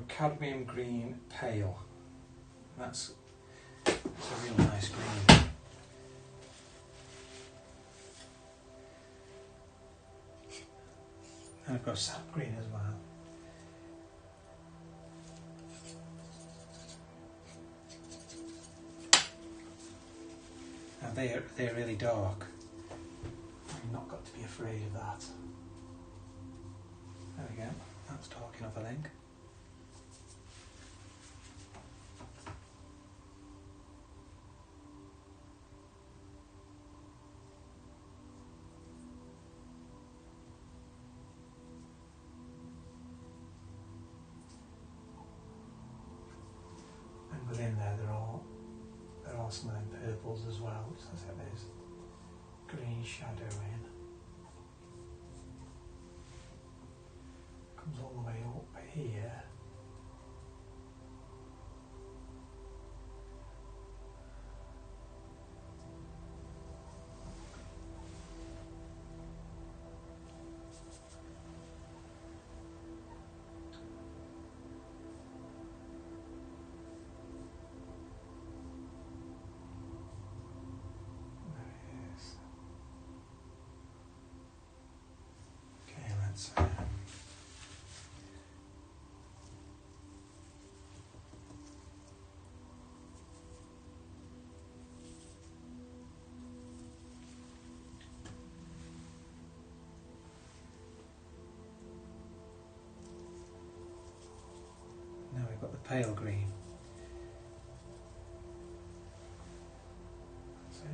Cadmium green pale. That's a real nice green. And I've got sap green as well. Now they're really dark. I've not got to be afraid of that. There we go. That's dark enough, I think. And within there are some of them purples as well, which has got this green shadow in. Comes all the way up here. Now we've got the pale green. That's it.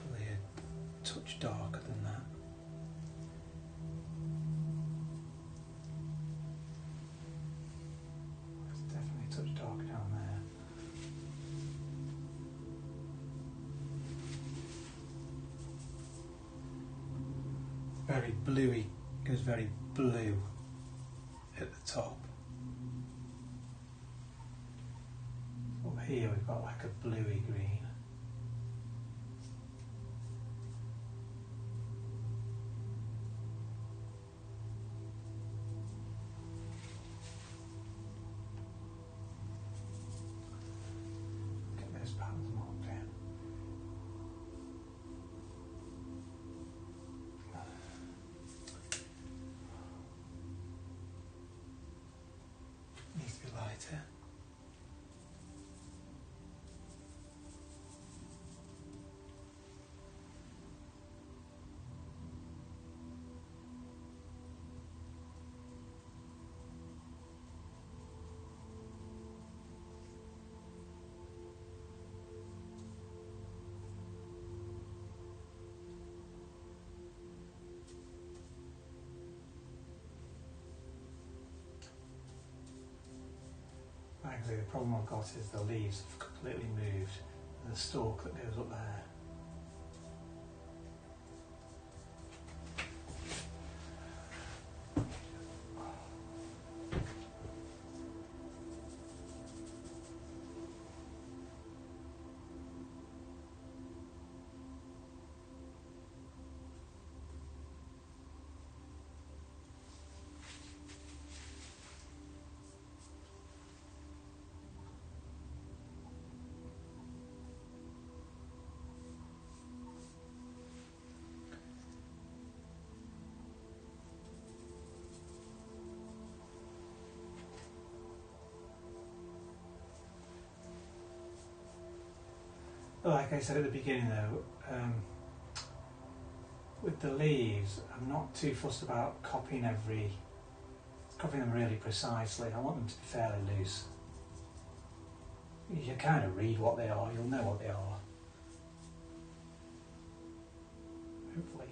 Probably a touch darker than that. It's definitely a touch darker down there. Very bluey, goes very blue at the top. Up here we've got like a bluey green. Get those patterns marked in. Needs to be lighter. Actually, the problem I've got is the leaves have completely moved. the stalk that goes up there. Like I said at the beginning though, with the leaves, I'm not too fussed about copying them really precisely. I want them to be fairly loose. You can kind of read what they are, you'll know what they are. Hopefully.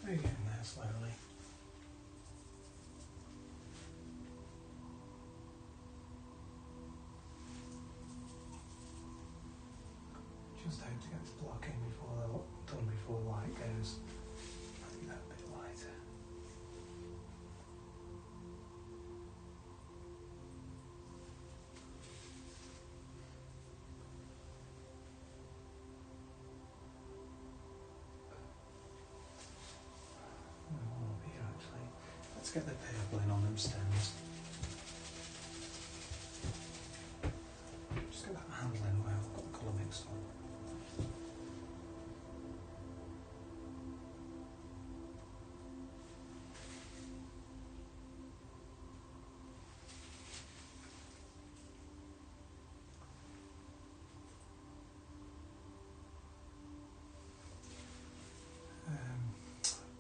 We're getting there slowly. Just hope to get this block in before the light goes. I think that a bit lighter. More up here actually. Let's get the purple in on them stems. Just get that handling where I've got the colour mixed up.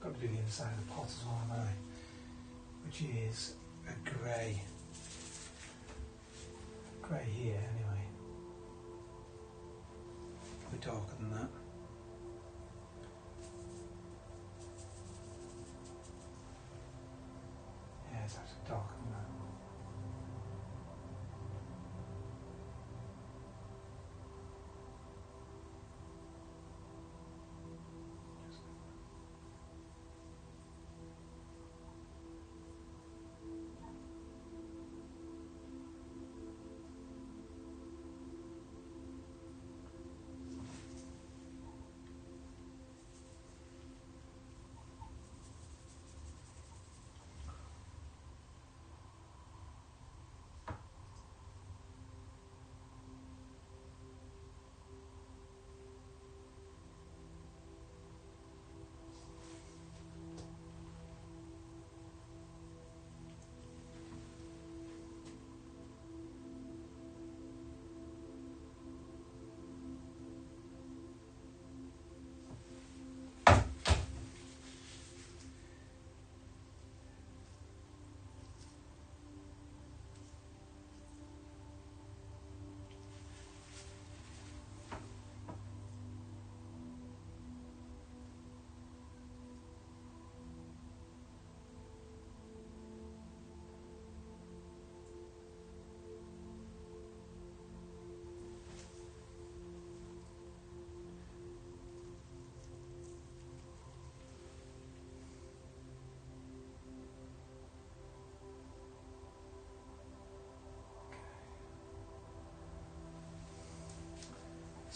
Got to do the inside of the pot as well, haven't I? Which is a grey. Grey here anyway. Probably darker than that. Yeah, it's actually darker than that.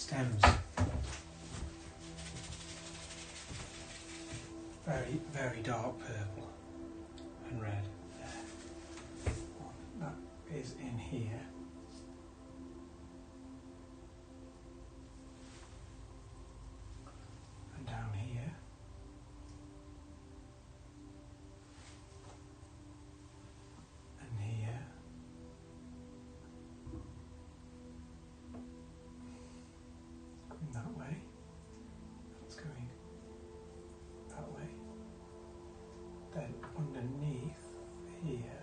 stems. Very, very dark purple and red. There. That is in here. And down here. And here. Going that way. That's going that way. Then underneath here.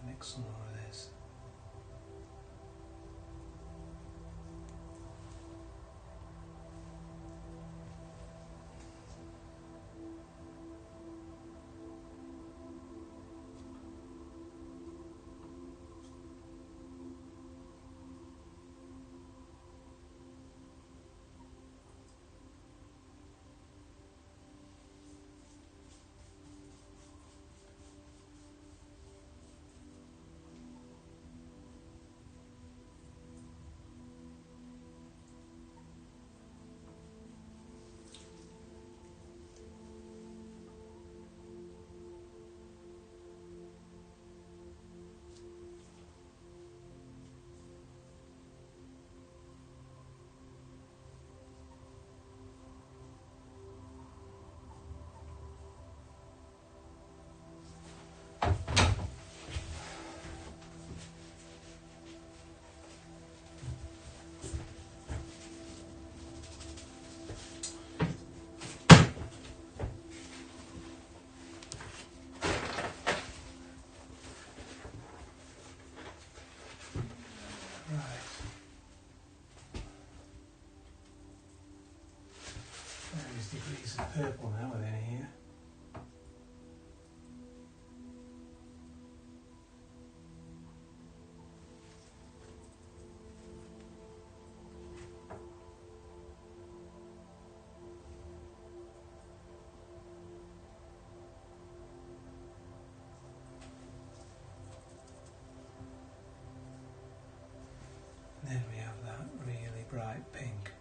Mix some more of this. Various degrees of purple now within here. And then we have that really bright pink.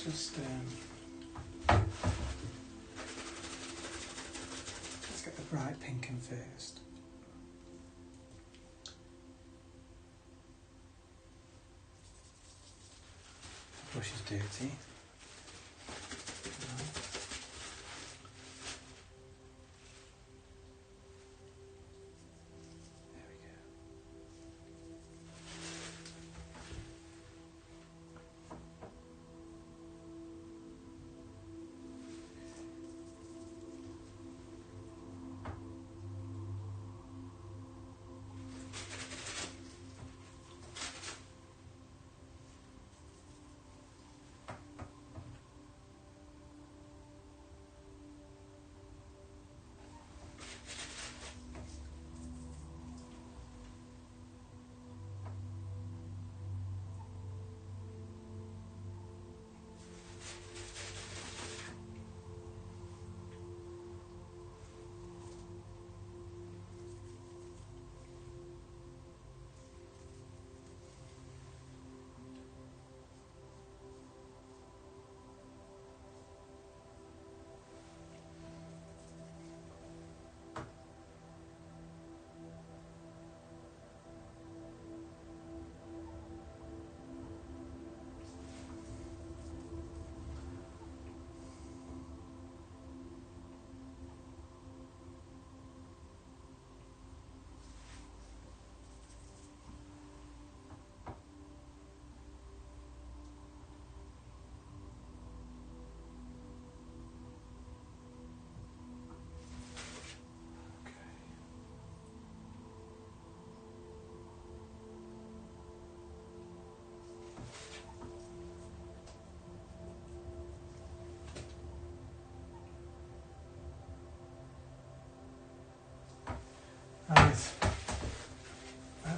Let's get the bright pink in first. The brush is dirty.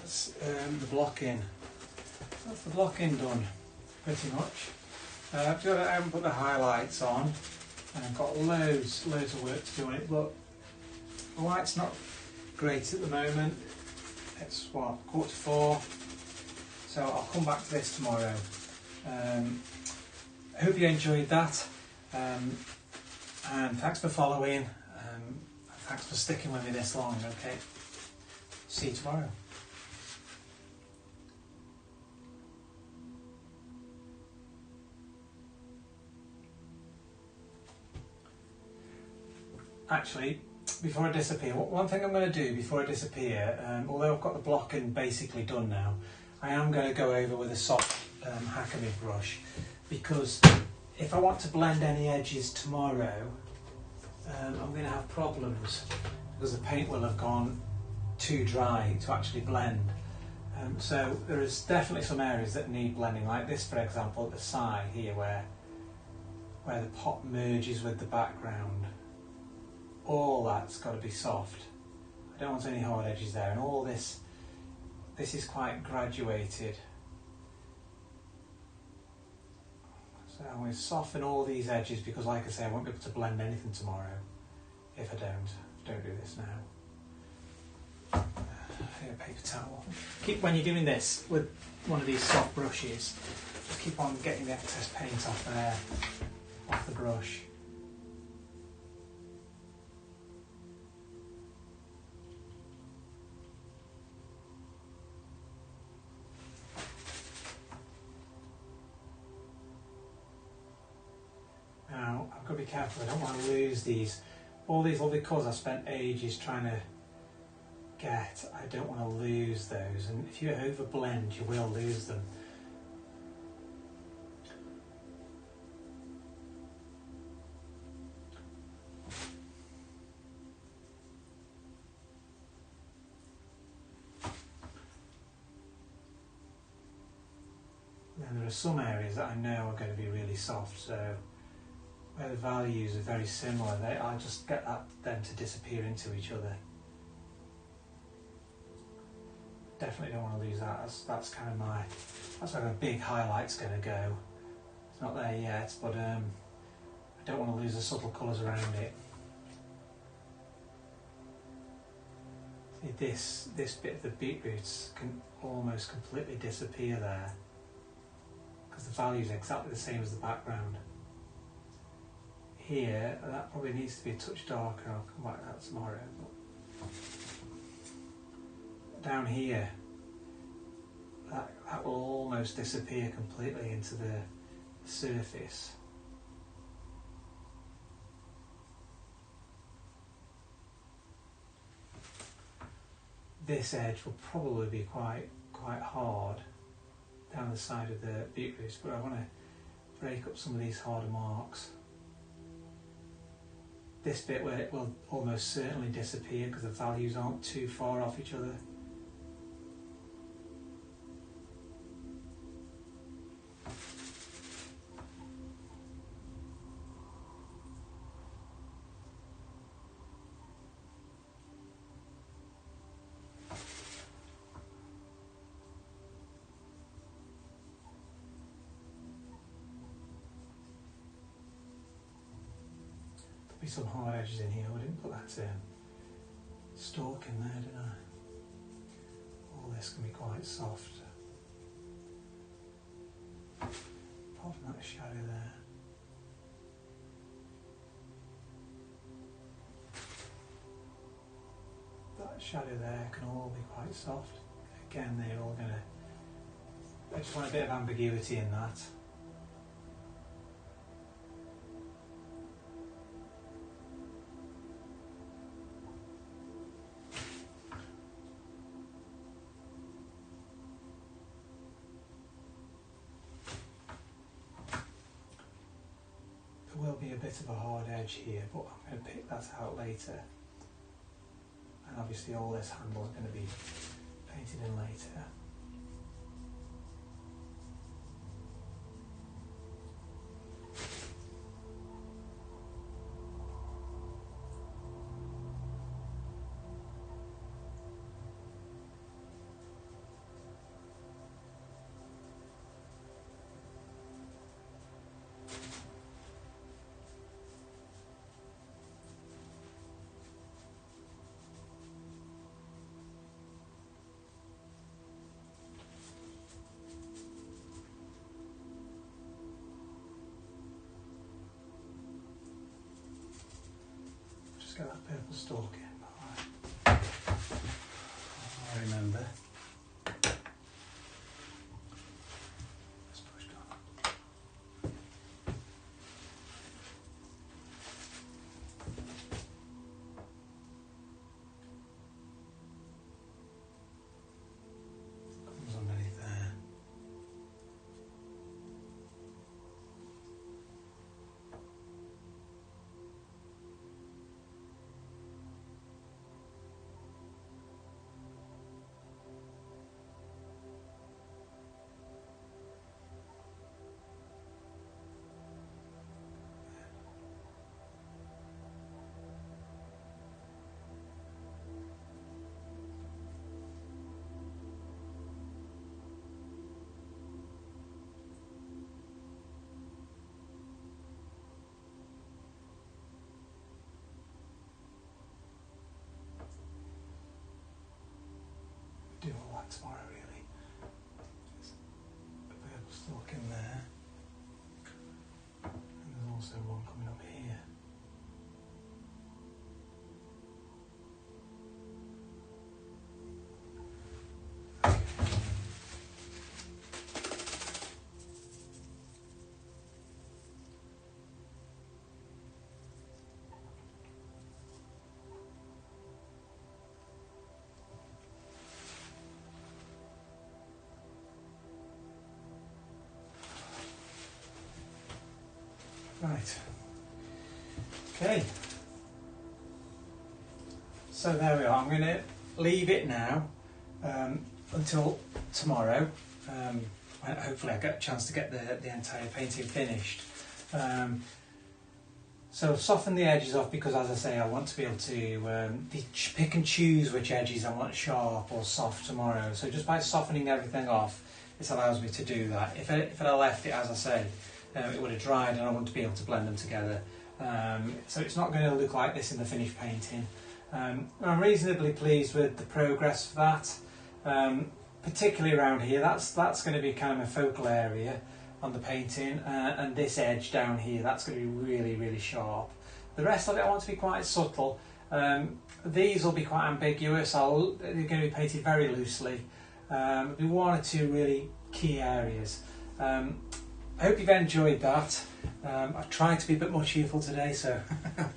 that's the blocking. That's the blocking done, pretty much. I haven't put the highlights on, and I've got loads of work to do on it, but the light's not great at the moment. It's what, 3:45, so I'll come back to this tomorrow. I hope you enjoyed that, and thanks for following, thanks for sticking with me this long. Okay, see you tomorrow. Actually, before I disappear, one thing I'm going to do before I disappear, although I've got the blocking basically done now, I am going to go over with a soft Hakami brush, because if I want to blend any edges tomorrow, I'm going to have problems because the paint will have gone too dry to actually blend. So there is definitely some areas that need blending, like this, for example, at the side here where the pot merges with the background. All that's got to be soft. I don't want any hard edges there, and all this is quite graduated. So I'm going to soften all these edges, because like I say, I won't be able to blend anything tomorrow if I don't do this now. Here, paper towel. When you're doing this with one of these soft brushes, just keep on getting the excess paint off there, off the brush. Now, I've got to be careful, I don't want to lose all these lovely colours I spent ages trying to get. I don't want to lose those, and if you over blend, you will lose them. And there are some areas that I know are going to be really soft, so where the values are very similar, I'll just get them to disappear into each other. Definitely don't want to lose that. That's kind of that's where the big highlight's going to go. It's not there yet, but I don't want to lose the subtle colours around it. See, this bit of the beetroots can almost completely disappear there, because the value is exactly the same as the background. Here, that probably needs to be a touch darker. I'll come back to that tomorrow. But down here, that will almost disappear completely into the surface. This edge will probably be quite hard down the side of the beetroots, but I want to break up some of these harder marks. This bit where it will almost certainly disappear because the values aren't too far off each other. Be some hard edges in here. I didn't put that stalk in there, did I? All this can be quite soft. Apart from that shadow there. That shadow there can all be quite soft. Again, they're all going to... I just want a bit of ambiguity in that. Will be a bit of a hard edge here, but I'm going to pick that out later, and obviously all this handle is going to be painted in later. get that purple stalk in. Right. I remember. Let's push down. Comes underneath there. Do all that tomorrow, really. There's a purple stalk in there, and there's also one coming up here. Right. Okay. So there we are. I'm going to leave it now until tomorrow. When hopefully I get a chance to get the entire painting finished. So soften the edges off because, as I say, I want to be able to pick and choose which edges I want sharp or soft tomorrow. So just by softening everything off, this allows me to do that. If I left it, as I say, it would have dried and I wouldn't be able to blend them together. So it's not going to look like this in the finished painting. I'm reasonably pleased with the progress for that, particularly around here. That's going to be kind of a focal area on the painting, and this edge down here, that's going to be really, really sharp. The rest of it I want to be quite subtle. These will be quite ambiguous. They're going to be painted very loosely. There'll be one or two really key areas. I hope you've enjoyed that. I've tried to be a bit more cheerful today, so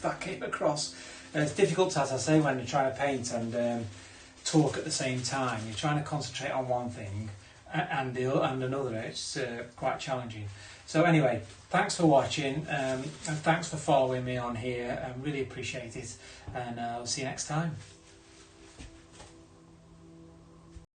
that came across. It's difficult, as I say, when you're trying to paint and talk at the same time. You're trying to concentrate on one thing and another. It's quite challenging. So anyway, thanks for watching, and thanks for following me on here. I really appreciate it, and I'll see you next time.